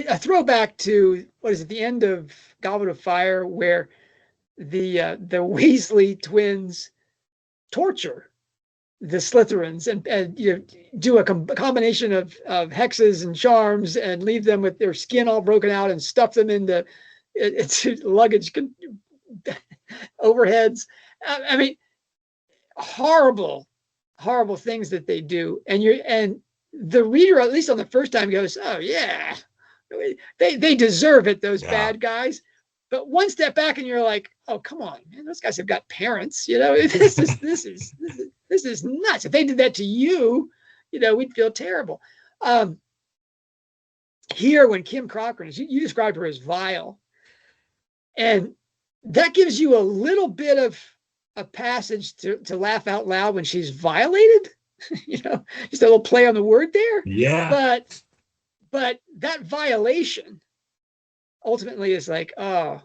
a throwback to, what is it, the end of Goblet of Fire, where the Weasley twins torture the Slytherins and do a combination of hexes and charms and leave them with their skin all broken out and stuff them into luggage overheads. I mean, horrible things that they do, and the reader, at least on the first time, goes, "Oh yeah, they deserve it, those bad guys." But one step back, and you're like, "Oh come on, man, those guys have got parents. This is nuts. If they did that to you, we'd feel terrible. Here, when Kim Cochran, you described her as vile, and that gives you a little bit of a passage to laugh out loud when she's violated. Just a little play on the word there. Yeah. But that violation ultimately is like, oh.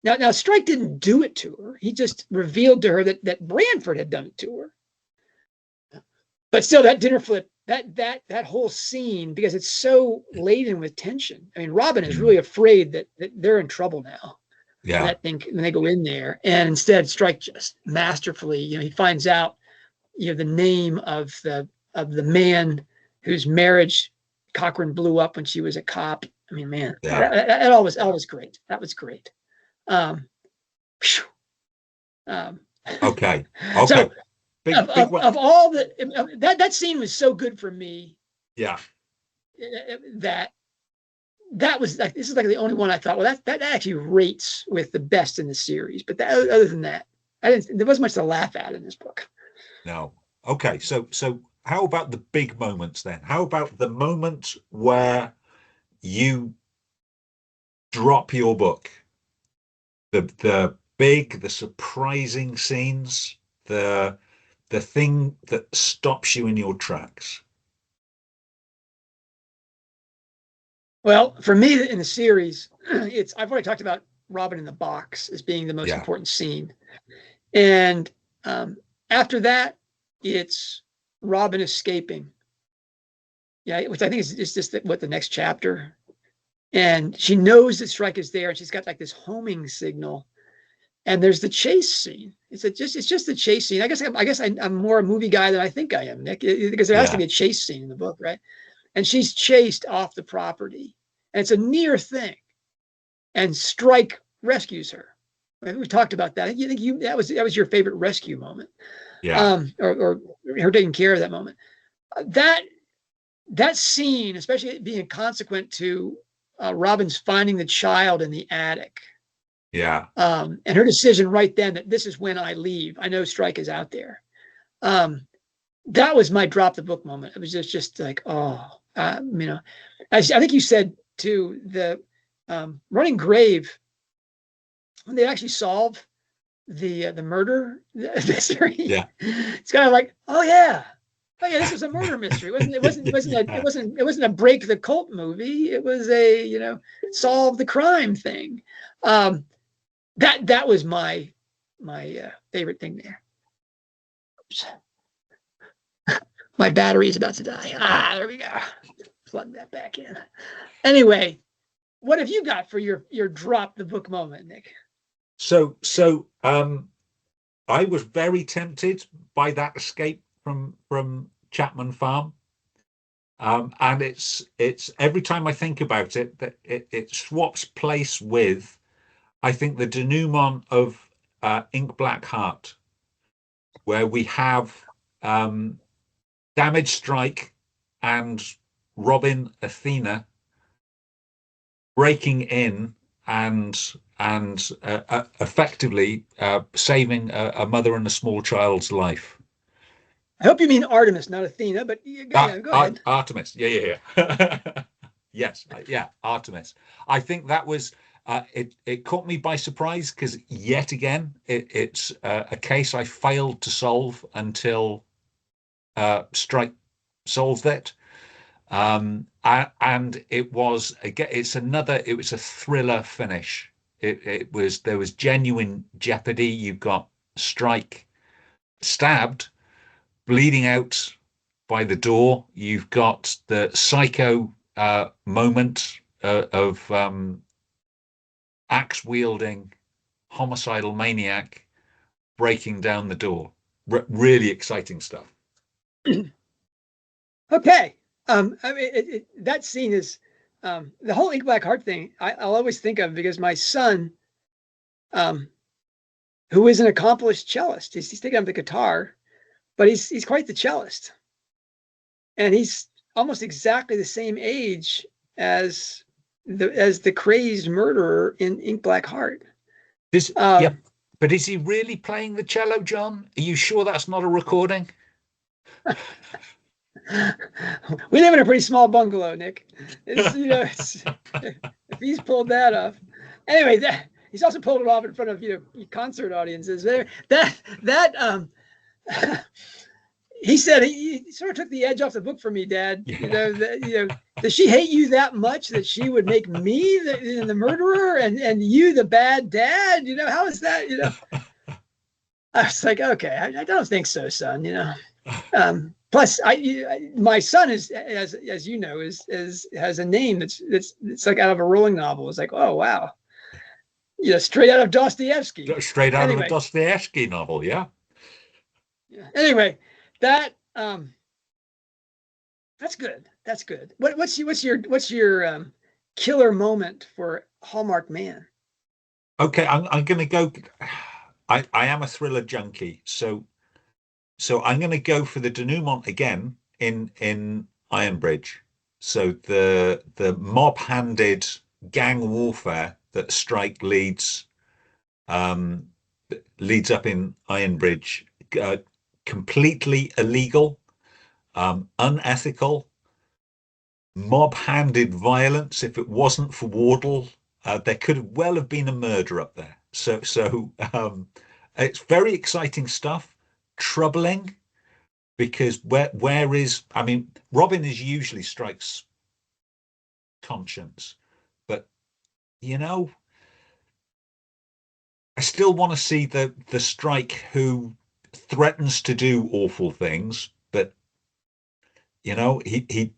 Now Strike didn't do it to her. He just revealed to her that Branford had done it to her. But still, that dinner flip, that whole scene, because it's so laden with tension. I mean, Robin is really afraid that they're in trouble now. Yeah. That thing, when they go in there, and instead Strike just masterfully, he finds out, the name of the man whose marriage Cochran blew up when she was a cop. I mean, man, that all was great. That was great. Okay. So of all that scene was so good for me. Yeah. That was like, this is like the only one I thought, well, that actually rates with the best in the series. But other than that, there wasn't much to laugh at in this book. No. Okay. So how about the big moments then? How about the moment where you drop your book? The surprising scenes, the thing that stops you in your tracks. Well, for me in the series, I've already talked about Robin in the box as being the most important scene. And after that, it's Robin escaping. Yeah, which I think is just the next chapter. And she knows that Strike is there, and she's got like this homing signal. And there's the chase scene. It's just the chase scene. I guess I'm more a movie guy than I think I am, Nick, because there has to be a chase scene in the book, right? And she's chased off the property, and it's a near thing. And Strike rescues her. We talked about that. You think that was your favorite rescue moment? Yeah. Or her taking care of that moment. That scene, especially being consequent to Robin's finding the child in the attic. Yeah. And her decision right then that this is when I leave. I know Strike is out there. That was my drop the book moment. It was just like, I think you said too, the Running Grave, when they actually solve the murder mystery. Yeah. It's kind of like, oh yeah, this was a murder mystery. It wasn't a break the cult movie. It was a solve the crime thing. That was my favorite thing there. Oops. My battery is about to die. There we go. Plug that back in. Anyway, what have you got for your drop the book moment, Nick? So I was very tempted by that escape from Chapman Farm. And it's every time I think about it, that it swaps place with, I think, the denouement of Ink Black Heart, where we have Damaged Strike and Robin Athena breaking in and effectively saving a mother and a small child's life. I hope you mean Artemis, not Athena, but go ahead. Artemis. Yeah. Yes. Yeah. Artemis. I think that was, it caught me by surprise because yet again, it's a case I failed to solve until Strike solved it. And it was, again, it was a thriller finish. There was genuine jeopardy. You've got Strike stabbed, bleeding out by the door. You've got the psycho moment of axe wielding homicidal maniac breaking down the door. Really exciting stuff. Okay. That scene is the whole Ink Black Heart thing. I'll always think of because my son, who is an accomplished cellist, he's taking up the guitar, but he's quite the cellist, and he's almost exactly the same age as the crazed murderer in Ink Black Heart. But is he really playing the cello, John? Are you sure that's not a recording? We live in a pretty small bungalow, Nick. It's, if he's pulled that off. Anyway, he's also pulled it off in front of concert audiences. He said he sort of took the edge off the book for me, Dad. Yeah. Does she hate you that much that she would make me the murderer and you the bad dad? How is that? I was like, okay, I don't think so, son. Plus, my son is, as you know, has a name that's like out of a Rowling novel. It's like, oh wow, straight out of Dostoevsky. Straight out of a Dostoevsky novel, yeah. Anyway, that's good. That's good. What's your killer moment for Hallmarked Man? Okay, I'm gonna go. I am a thriller junkie, so I'm going to go for the denouement again in Ironbridge. So the mob-handed gang warfare that Strike leads up in Ironbridge, completely illegal, unethical, mob-handed violence. If it wasn't for Wardle, there could well have been a murder up there. So it's very exciting stuff. Troubling, because Robin is usually Strike's conscience, but I still want to see the Strike who threatens to do awful things, but he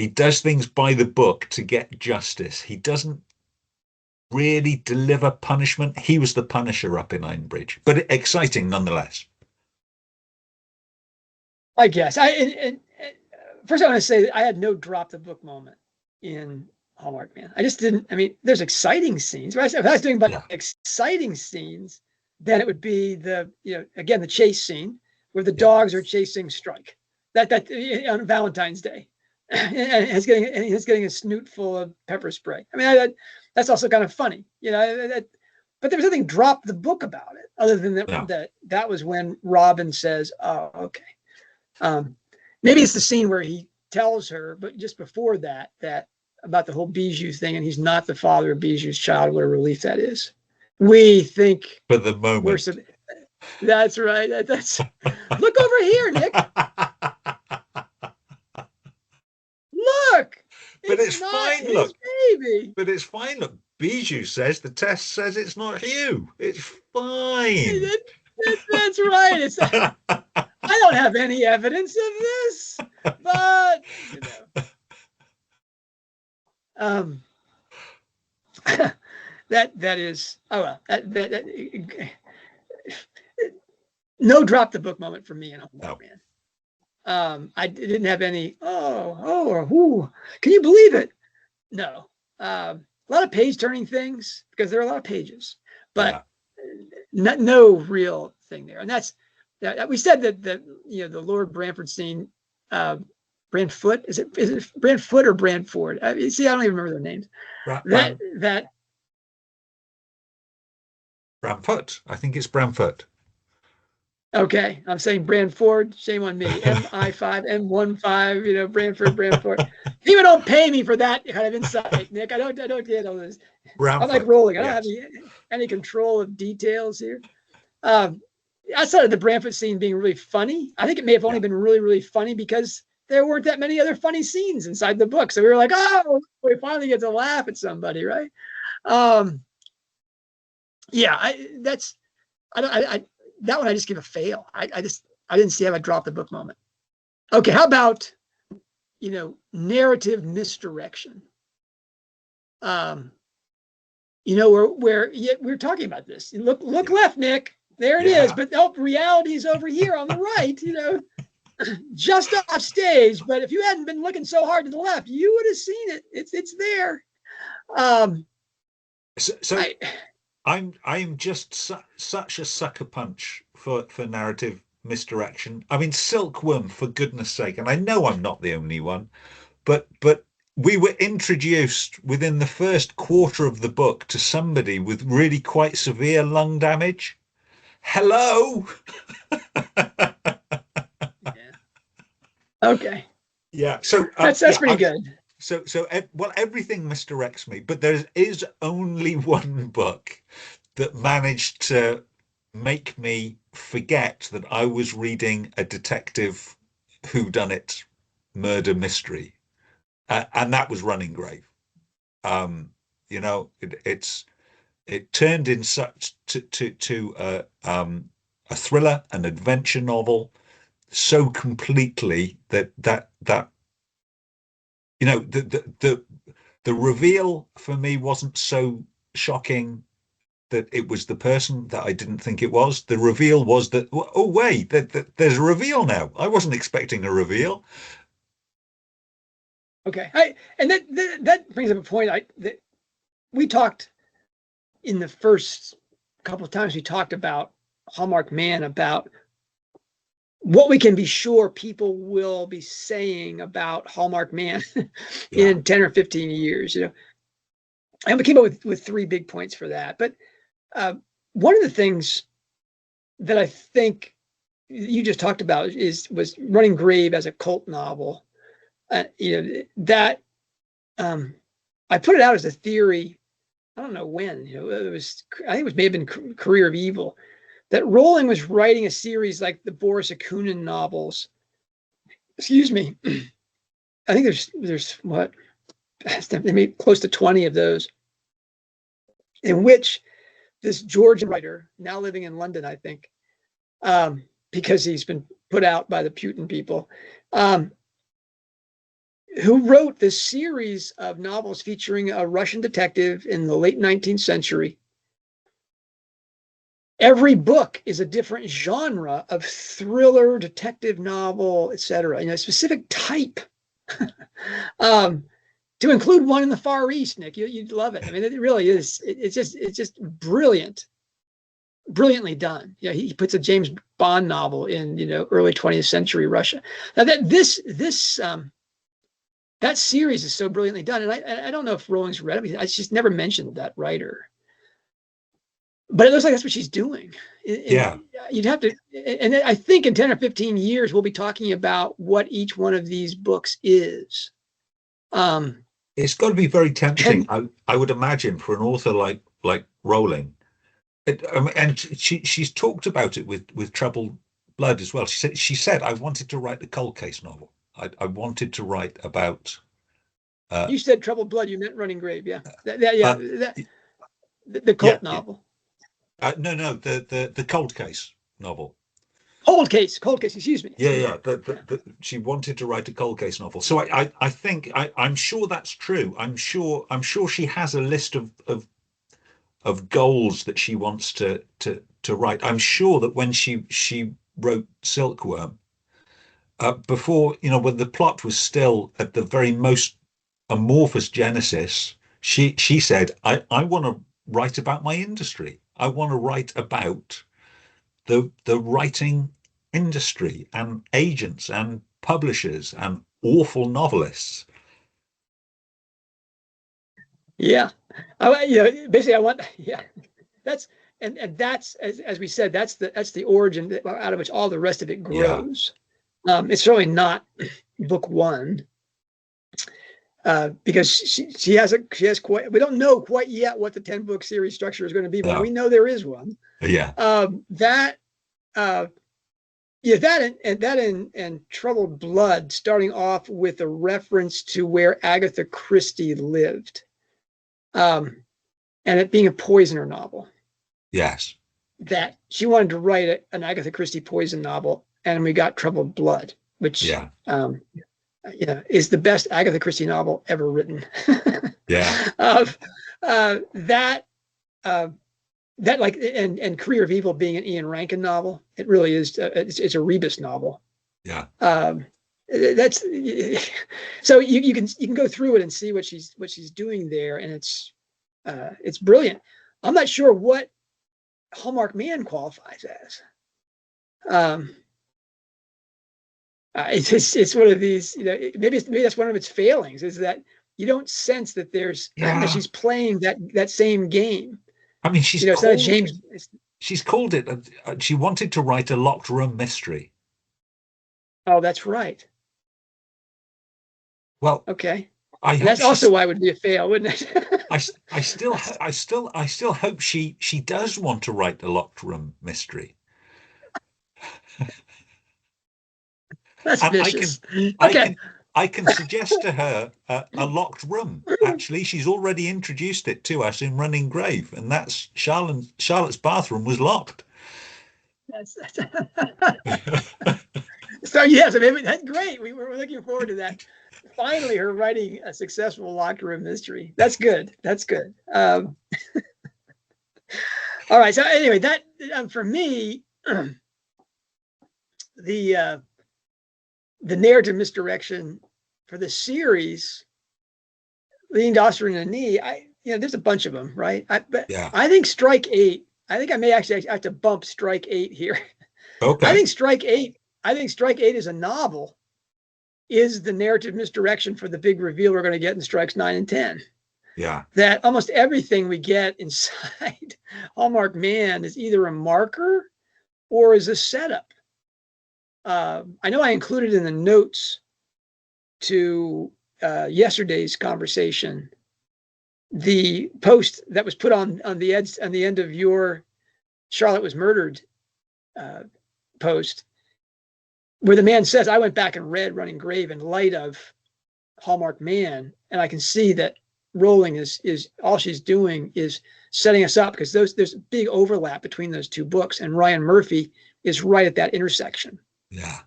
does things by the book to get justice. He doesn't really deliver punishment. He was the Punisher up in Ironbridge, but exciting nonetheless. I guess. First I want to say that I had no drop the book moment in Hallmarked Man. I just didn't. I mean, there's exciting scenes. Right? If I was doing about exciting scenes, then it would be again the chase scene where the dogs are chasing Strike. That on Valentine's Day, and he's getting a snoot full of pepper spray. I mean, that's also kind of funny, but there was nothing drop the book about it other than that was when Robin says, oh, okay. Maybe it's the scene where he tells her, but just before that about the whole Bijou thing, and he's not the father of Bijou's child. What a relief that is. We think for the moment. That's right. That's look over here, Nick. Look. But it's fine, look. Baby. But it's fine, look. Bijou says the test says it's not Hugh. It's fine. That's right. I don't have any evidence of this, but that is no drop the book moment for me in Hallmarked Man. I didn't have any. Can you believe it? No. A lot of page turning things because there are a lot of pages, but no real thing there. And that's we said that the Lord Branford scene, Brandfoot, is it Brandfoot or Brandford? I don't even remember their names. That Brandfoot. I think it's Brandfoot. Okay, I'm saying Brandford. Shame on me. MI5, M15. Brandford. People don't pay me for that kind of insight, Nick. I don't get all this. I'm like Rowling. I don't have any control of details here. Outside of the Brandford scene being really funny, I think it may have only been really, really funny because there weren't that many other funny scenes inside the book. So we were like, oh, we finally get to laugh at somebody, right? That one I just give a fail. I didn't see how I dropped the book moment. Okay, how about narrative misdirection? Where we're talking about this. Look left, Nick. There it is. But reality's over here on the right. Just off stage. But if you hadn't been looking so hard to the left, you would have seen it. It's there. I'm just such a sucker punch for narrative misdirection. I mean, Silkworm, for goodness sake, and I know I'm not the only one, but we were introduced within the first quarter of the book to somebody with really quite severe lung damage. Hello. Okay. Yeah. So That's yeah, pretty good. well, everything misdirects me, but there is only one book that managed to make me forget that I was reading a detective whodunit murder mystery, and that was Running Grave. You know, it turned in such to a thriller, an adventure novel, so completely that you know the reveal for me wasn't so shocking that it was the person that I didn't think it was. The reveal was that, oh wait, there's a reveal now. I wasn't expecting a reveal. Okay. And that brings up a point. That we talked in the first couple of times we talked about Hallmarked Man, about what we can be sure people will be saying about Hallmarked Man Yeah, in 10 or 15 years, And we came up with three big points for that. But one of the things that I think you just talked about was Running Grave as a cult novel. That I put it out as a theory. I don't know when. It was. I think it may have been Career of Evil, that Rowling was writing a series like the Boris Akunin novels. Excuse me. I think there's what, they made close to 20 of those, in which this Georgian writer, now living in London, I think, because he's been put out by the Putin people, who wrote this series of novels featuring a Russian detective in the late 19th century. Every book is a different genre of thriller, detective novel, etc. A specific type. To include one in the Far East, Nick, you'd love it. I mean, it really is. It's just brilliantly done. Yeah, he puts a James Bond novel in early 20th century Russia. Now that series is so brilliantly done, and I don't know if Rowling's read it. I just never mentioned that writer, but it looks like that's what she's doing. yeah. You'd have to, and I think in 10 or 15 years we'll be talking about what each one of these books is. It's got to be very tempting, And I would imagine, for an author like Rowling. And she's talked about it with Troubled Blood as well. She said I wanted to write a cold case novel. I wanted to write about. You said Troubled Blood, you meant Running Grave, yeah. Uh, The yeah, cult novel. no, the cold case novel. Cold case, excuse me. Yeah. She wanted to write a cold case novel. So I think I'm sure that's true. I'm sure she has a list of goals that she wants to write. I'm sure that when she wrote Silkworm, before, when the plot was still at the very most amorphous genesis, she said, I want to write about my industry. I want to write about the writing industry and agents and publishers and awful novelists. Yeah. Basically I want, yeah. That's and that's, as we said, that's the origin out of which all the rest of it Yeah. grows. It's really not book one, because she has quite, we don't know quite yet what the 10-book series structure is going to be, but No. we know there is one. Yeah. That yeah, and Troubled Blood, starting off with a reference to where Agatha Christie lived, and it being a poisoner novel. Yes. That she wanted to write an Agatha Christie poison novel, and we got Troubled Blood, which Yeah. is the best Agatha Christie novel ever written. Yeah. That like, and Career of Evil being an Ian Rankin novel, it really is. It's a Rebus novel. Yeah. That's so you can go through it and see what she's doing there, and it's brilliant. I'm not sure what Hallmarked Man qualifies as. It's one of these, maybe that's one of its failings, is that you don't sense that that she's playing that same game. I mean, It's not a James. She's called it. She wanted to write a locked room mystery. Oh, that's right. Well, Okay. I And hope that's also why it would be a fail, wouldn't it? I still hope she does want to write a locked room mystery. That's And vicious. I Okay. can, I can suggest to her a locked room. Actually, she's already introduced it to us in Running Grave, and that's Charlotte's bathroom was locked. That's so yes, I mean that's great. We're looking forward to that. Finally, her writing a successful locked room mystery. That's good. That's good. All right. So anyway, that for me, the narrative misdirection for the series, leading to Austrian and knee. There's a bunch of them, right? But Yeah. I think Strike 8. I think I may actually have to bump Strike 8 here. Okay. I think Strike 8. I think Strike 8 is a novel. Is the narrative misdirection for the big reveal we're going to get in Strikes 9 and 10. Yeah. That almost everything we get inside Hallmarked Man is either a marker or is a setup. I know I included in the notes to yesterday's conversation the post that was put on the end of your Charlotte was murdered post, where the man says, I went back and read Running Grave in light of Hallmarked Man, and I can see that Rowling is all she's doing is setting us up, because there's a big overlap between those two books, and Ryan Murphy is right at that intersection. Yeah.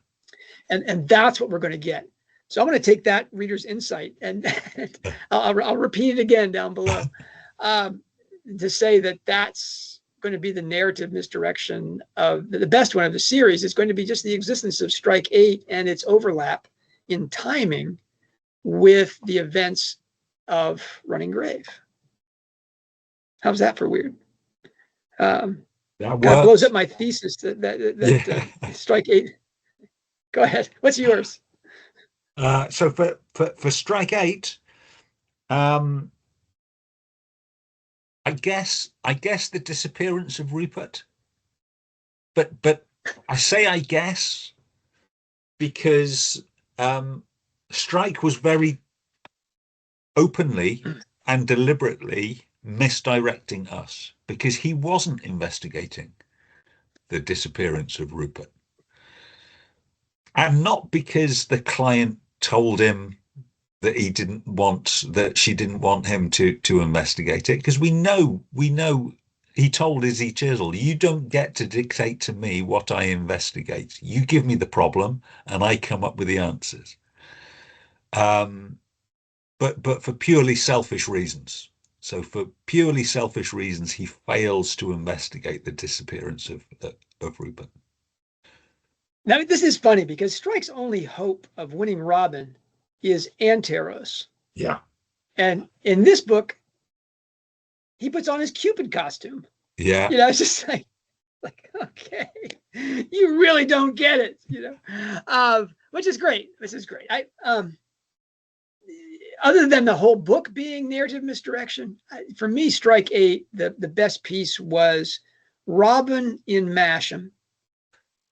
And that's what we're going to get. So I'm going to take that reader's insight and I'll repeat it again down below to say that that's going to be the narrative misdirection of the best one of the series. Is going to be just the existence of Strike 8 and its overlap in timing with the events of Running Grave. How's that for weird? That kind of works. blows up my thesis that Strike 8. Go ahead. What's yours? So for Strike 8, I guess the disappearance of Rupert. But I say I guess because Strike was very openly and deliberately misdirecting us, because he wasn't investigating the disappearance of Rupert. And not because the client told him that she didn't want him to investigate it, because we know he told Izzy Chisel, you don't get to dictate to me what I investigate. You give me the problem and I come up with the answers. But for purely selfish reasons. So for purely selfish reasons, he fails to investigate the disappearance of Rupert. Now, this is funny because Strike's only hope of winning Robin is Anteros. Yeah. And in this book, he puts on his Cupid costume. Yeah. It's just like okay, you really don't get it, which is great. This is great. Other than the whole book being narrative misdirection, for me, Strike 8, the best piece was Robin in Masham.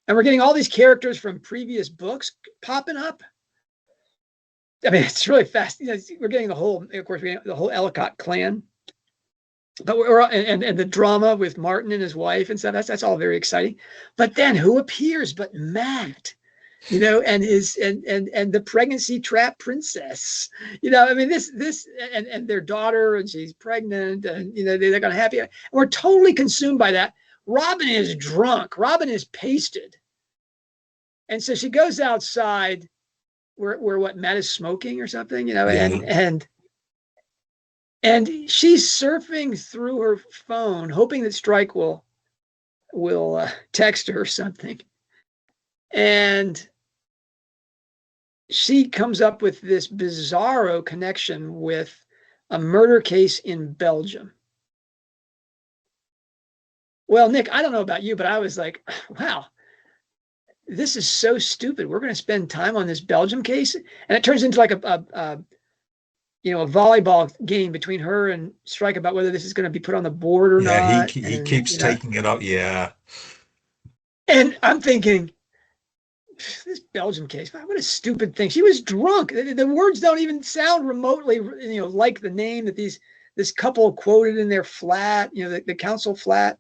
And we're getting all these characters from previous books popping up. I mean, it's really fast. We're getting the whole Ellacott clan, but and the drama with Martin and his wife and stuff. That's all very exciting. But then who appears but Matt? And the pregnancy trap princess. I mean, this and their daughter, and she's pregnant, and they're gonna happy. We're totally consumed by that. Robin is drunk. Robin is pasted. And so she goes outside where what Matt is smoking or something, and she's surfing through her phone, hoping that Strike will text her or something. And she comes up with this bizarro connection with a murder case in Belgium. Well, Nick, I don't know about you, but I was like, wow, this is so stupid. We're going to spend time on this Belgium case. And it turns into like a volleyball game between her and Strike about whether this is going to be put on the board or not. He keeps taking it up. Yeah. And I'm thinking, this Belgium case, what a stupid thing. She was drunk. The words don't even sound remotely, like the name that this couple quoted in their flat, the council flat.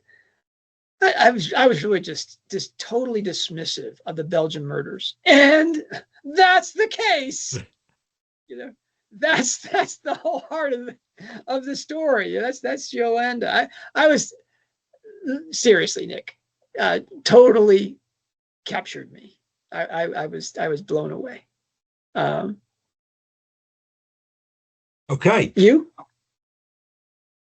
I was really just totally dismissive of the Belgian murders, and that's the case. That's the whole heart of the story. That's Yolanda. I was seriously, Nick, totally captured me. I was blown away. Okay. You?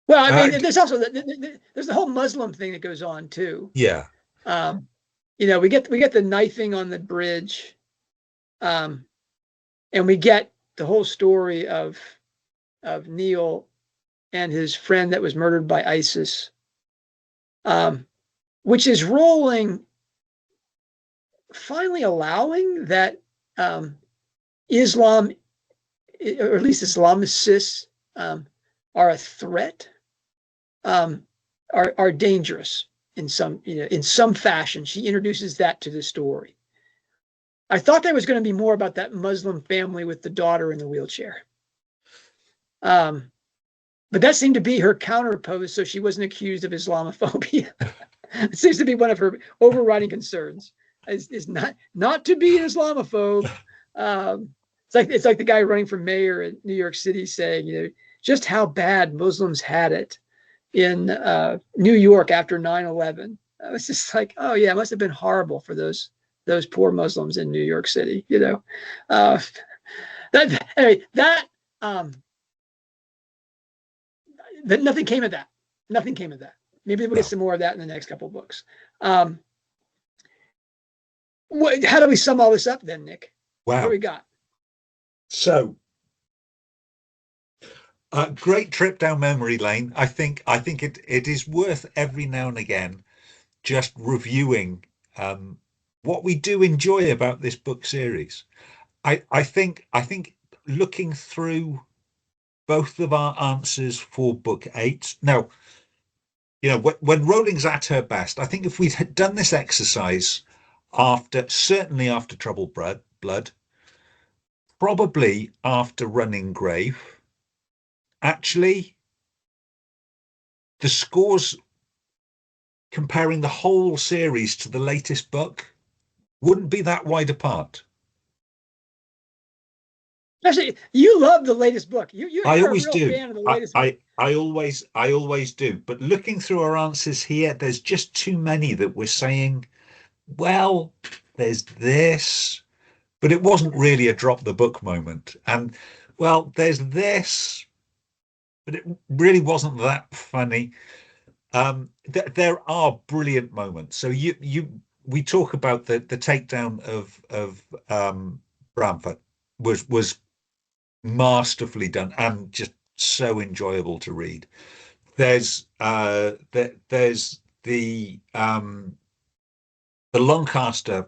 Well, I mean, there's also there's the whole Muslim thing that goes on too. Yeah. We get the knifing on the bridge, and we get the whole story of Neil and his friend that was murdered by ISIS, which is Rowling finally allowing that Islam, or at least Islamicists, are a threat, are dangerous in some fashion. She introduces that to the story. I thought there was going to be more about that Muslim family with the daughter in the wheelchair. But that seemed to be her counterpose, so she wasn't accused of Islamophobia. It seems to be one of her overriding concerns, is not to be an Islamophobe. It's like the guy running for mayor in New York City saying, just how bad Muslims had it in New York after 9/11. I was just like, oh yeah, it must have been horrible for those poor Muslims in New York City. That nothing came of that. Nothing came of that. Maybe we'll get some more of that in the next couple of books. How do we sum all this up then, Nick? Wow. What do we got? So, great trip down memory lane. I think it is worth every now and again just reviewing what we do enjoy about this book series. I think looking through both of our answers for book 8. Now, when Rowling's at her best, I think if we had done this exercise certainly after Troubled Blood, probably after Running Grave, actually, the scores comparing the whole series to the latest book wouldn't be that wide apart. Actually, you love the latest book. I always do. Fan of the latest book. I always do. But looking through our answers here, there's just too many that we're saying, well, there's this, but it wasn't really a drop the book moment. And well, there's this, but it really wasn't that funny. There are brilliant moments. So we talk about the takedown of Bramford was masterfully done and just so enjoyable to read. There's the Lancaster,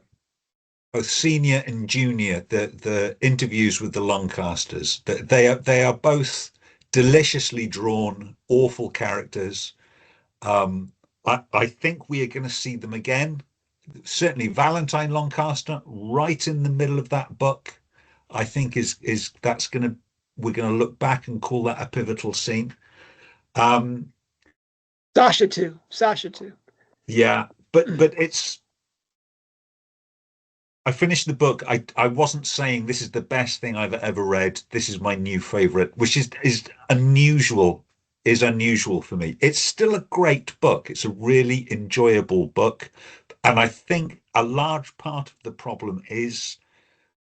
both senior and junior, the interviews with the Lancasters. They are both deliciously drawn, awful characters. I think we are going to see them again. Certainly Valentine Lancaster, right in the middle of that book, I think we're going to look back and call that a pivotal scene. Sasha too. Yeah, but I finished the book. I wasn't saying this is the best thing I've ever read. This is my new favorite, which is unusual for me. It's still a great book. It's a really enjoyable book. And I think a large part of the problem is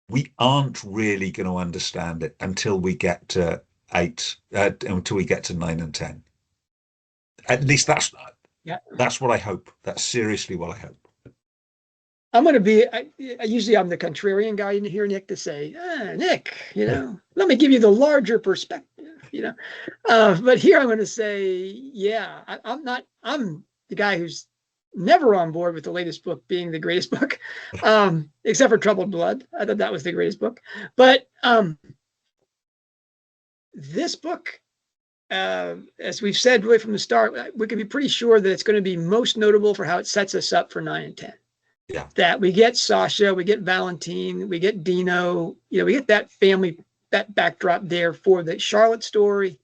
we aren't really going to understand it until we get to 8, until we get to 9 and 10. At least that's what I hope. That's seriously what I hope. I'm going to be, usually I'm the contrarian guy in here, Nick, to say, Nick, let me give you the larger perspective, but here I'm going to say, yeah, I'm the guy who's never on board with the latest book being the greatest book, except for Troubled Blood. I thought that was the greatest book. But this book, as we've said really from the start, we can be pretty sure that it's going to be most notable for how it sets us up for 9 and 10. Yeah. That we get Sasha, we get Valentine, we get Dino, we get that family, that backdrop there for the Charlotte story.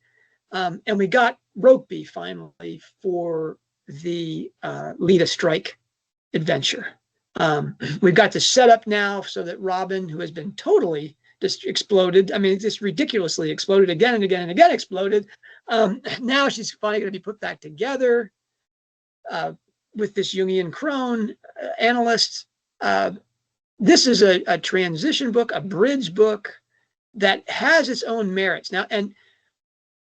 And we got Rokeby finally for the Lita Strike adventure. We've got the setup now so that Robin, who has been totally just exploded, I mean, just ridiculously exploded again and again and again, exploded. Now she's finally going to be put back together with this Jungian crone analyst. This is a transition book, a bridge book that has its own merits. Now, and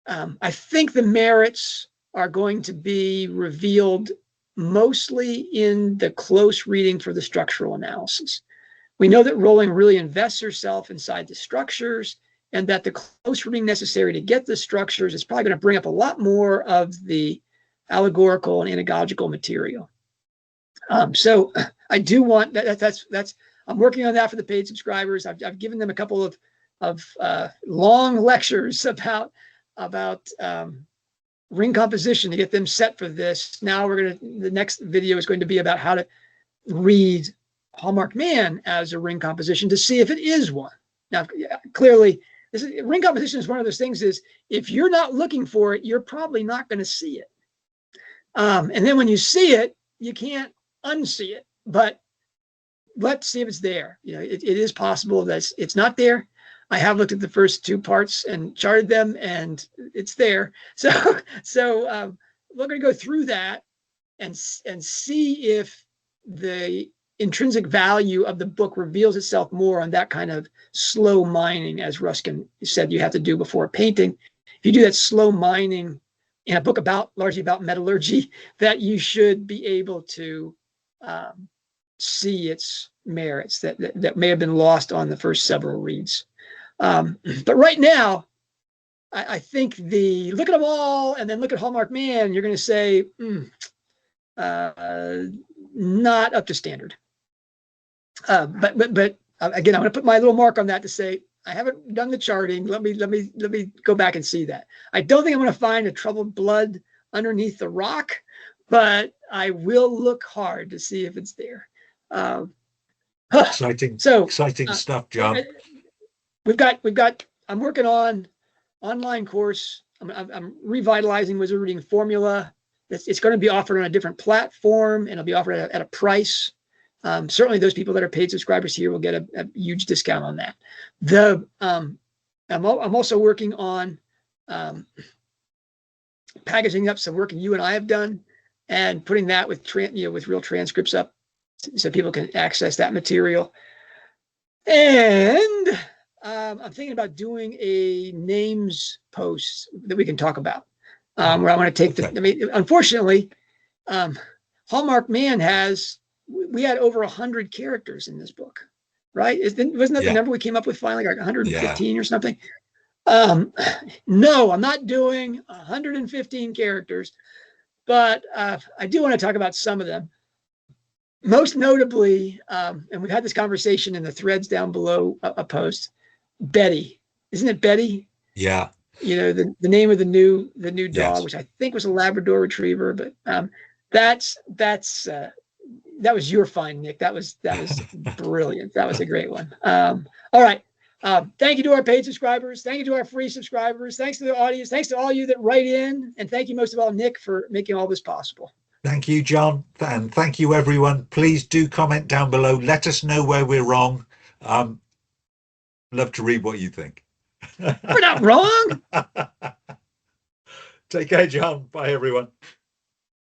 I think the merits are going to be revealed mostly in the close reading for the structural analysis. We know that Rowling really invests herself inside the structures, and that the close reading necessary to get the structures is probably going to bring up a lot more of the allegorical and anagogical material. So I do want that's I'm working on that for the paid subscribers. I've given them a couple of long lectures about ring composition to get them set for this. Now the next video is going to be about how to read Hallmarked Man as a ring composition to see if it is one. Now, clearly, ring composition is one of those things is if you're not looking for it, you're probably not going to see it. And then when you see it, you can't unsee it. But let's see if it's there. It is possible that it's not there. I have looked at the first two parts and charted them, and it's there. So we're going to go through that and see if the intrinsic value of the book reveals itself more on that kind of slow mining, as Ruskin said you have to do before painting. If you do that slow mining in a book largely about metallurgy, that you should be able to see its merits that may have been lost on the first several reads. But right now, I think look at them all and then look at Hallmarked Man, you're going to say, not up to standard. But again, I'm going to put my little mark on that to say, I haven't done the charting. Let me go back and see that. I don't think I'm going to find a troubled blood underneath the rock, but I will look hard to see if it's there. Exciting stuff, John. We've got. I'm working on online course. I'm revitalizing Wizard Reading Formula. It's going to be offered on a different platform, and it'll be offered at a price. Certainly, those people that are paid subscribers here will get a huge discount on that. I'm also working on packaging up some work you and I have done and putting that with real transcripts up so people can access that material. And I'm thinking about doing a names post that we can talk about, where I want to take unfortunately, Hallmarked Man we had over 100 characters in this book, right? Wasn't that the number we came up with finally, like 115 or something? No, I'm not doing 115 characters, but I do want to talk about some of them. Most notably, and we've had this conversation in the threads down below a post, Betty. Isn't it Betty? Yeah. The name of the new dog, yes. Which I think was a Labrador Retriever, but that was your find, Nick. That was brilliant. That was a great one. All right. Thank you to our paid subscribers. Thank you to our free subscribers. Thanks to the audience. Thanks to all you that write in. And thank you most of all, Nick, for making all this possible. Thank you, John. And thank you, everyone. Please do comment down below. Let us know where we're wrong. Love to read what you think. We're not wrong. Take care, John. Bye, everyone.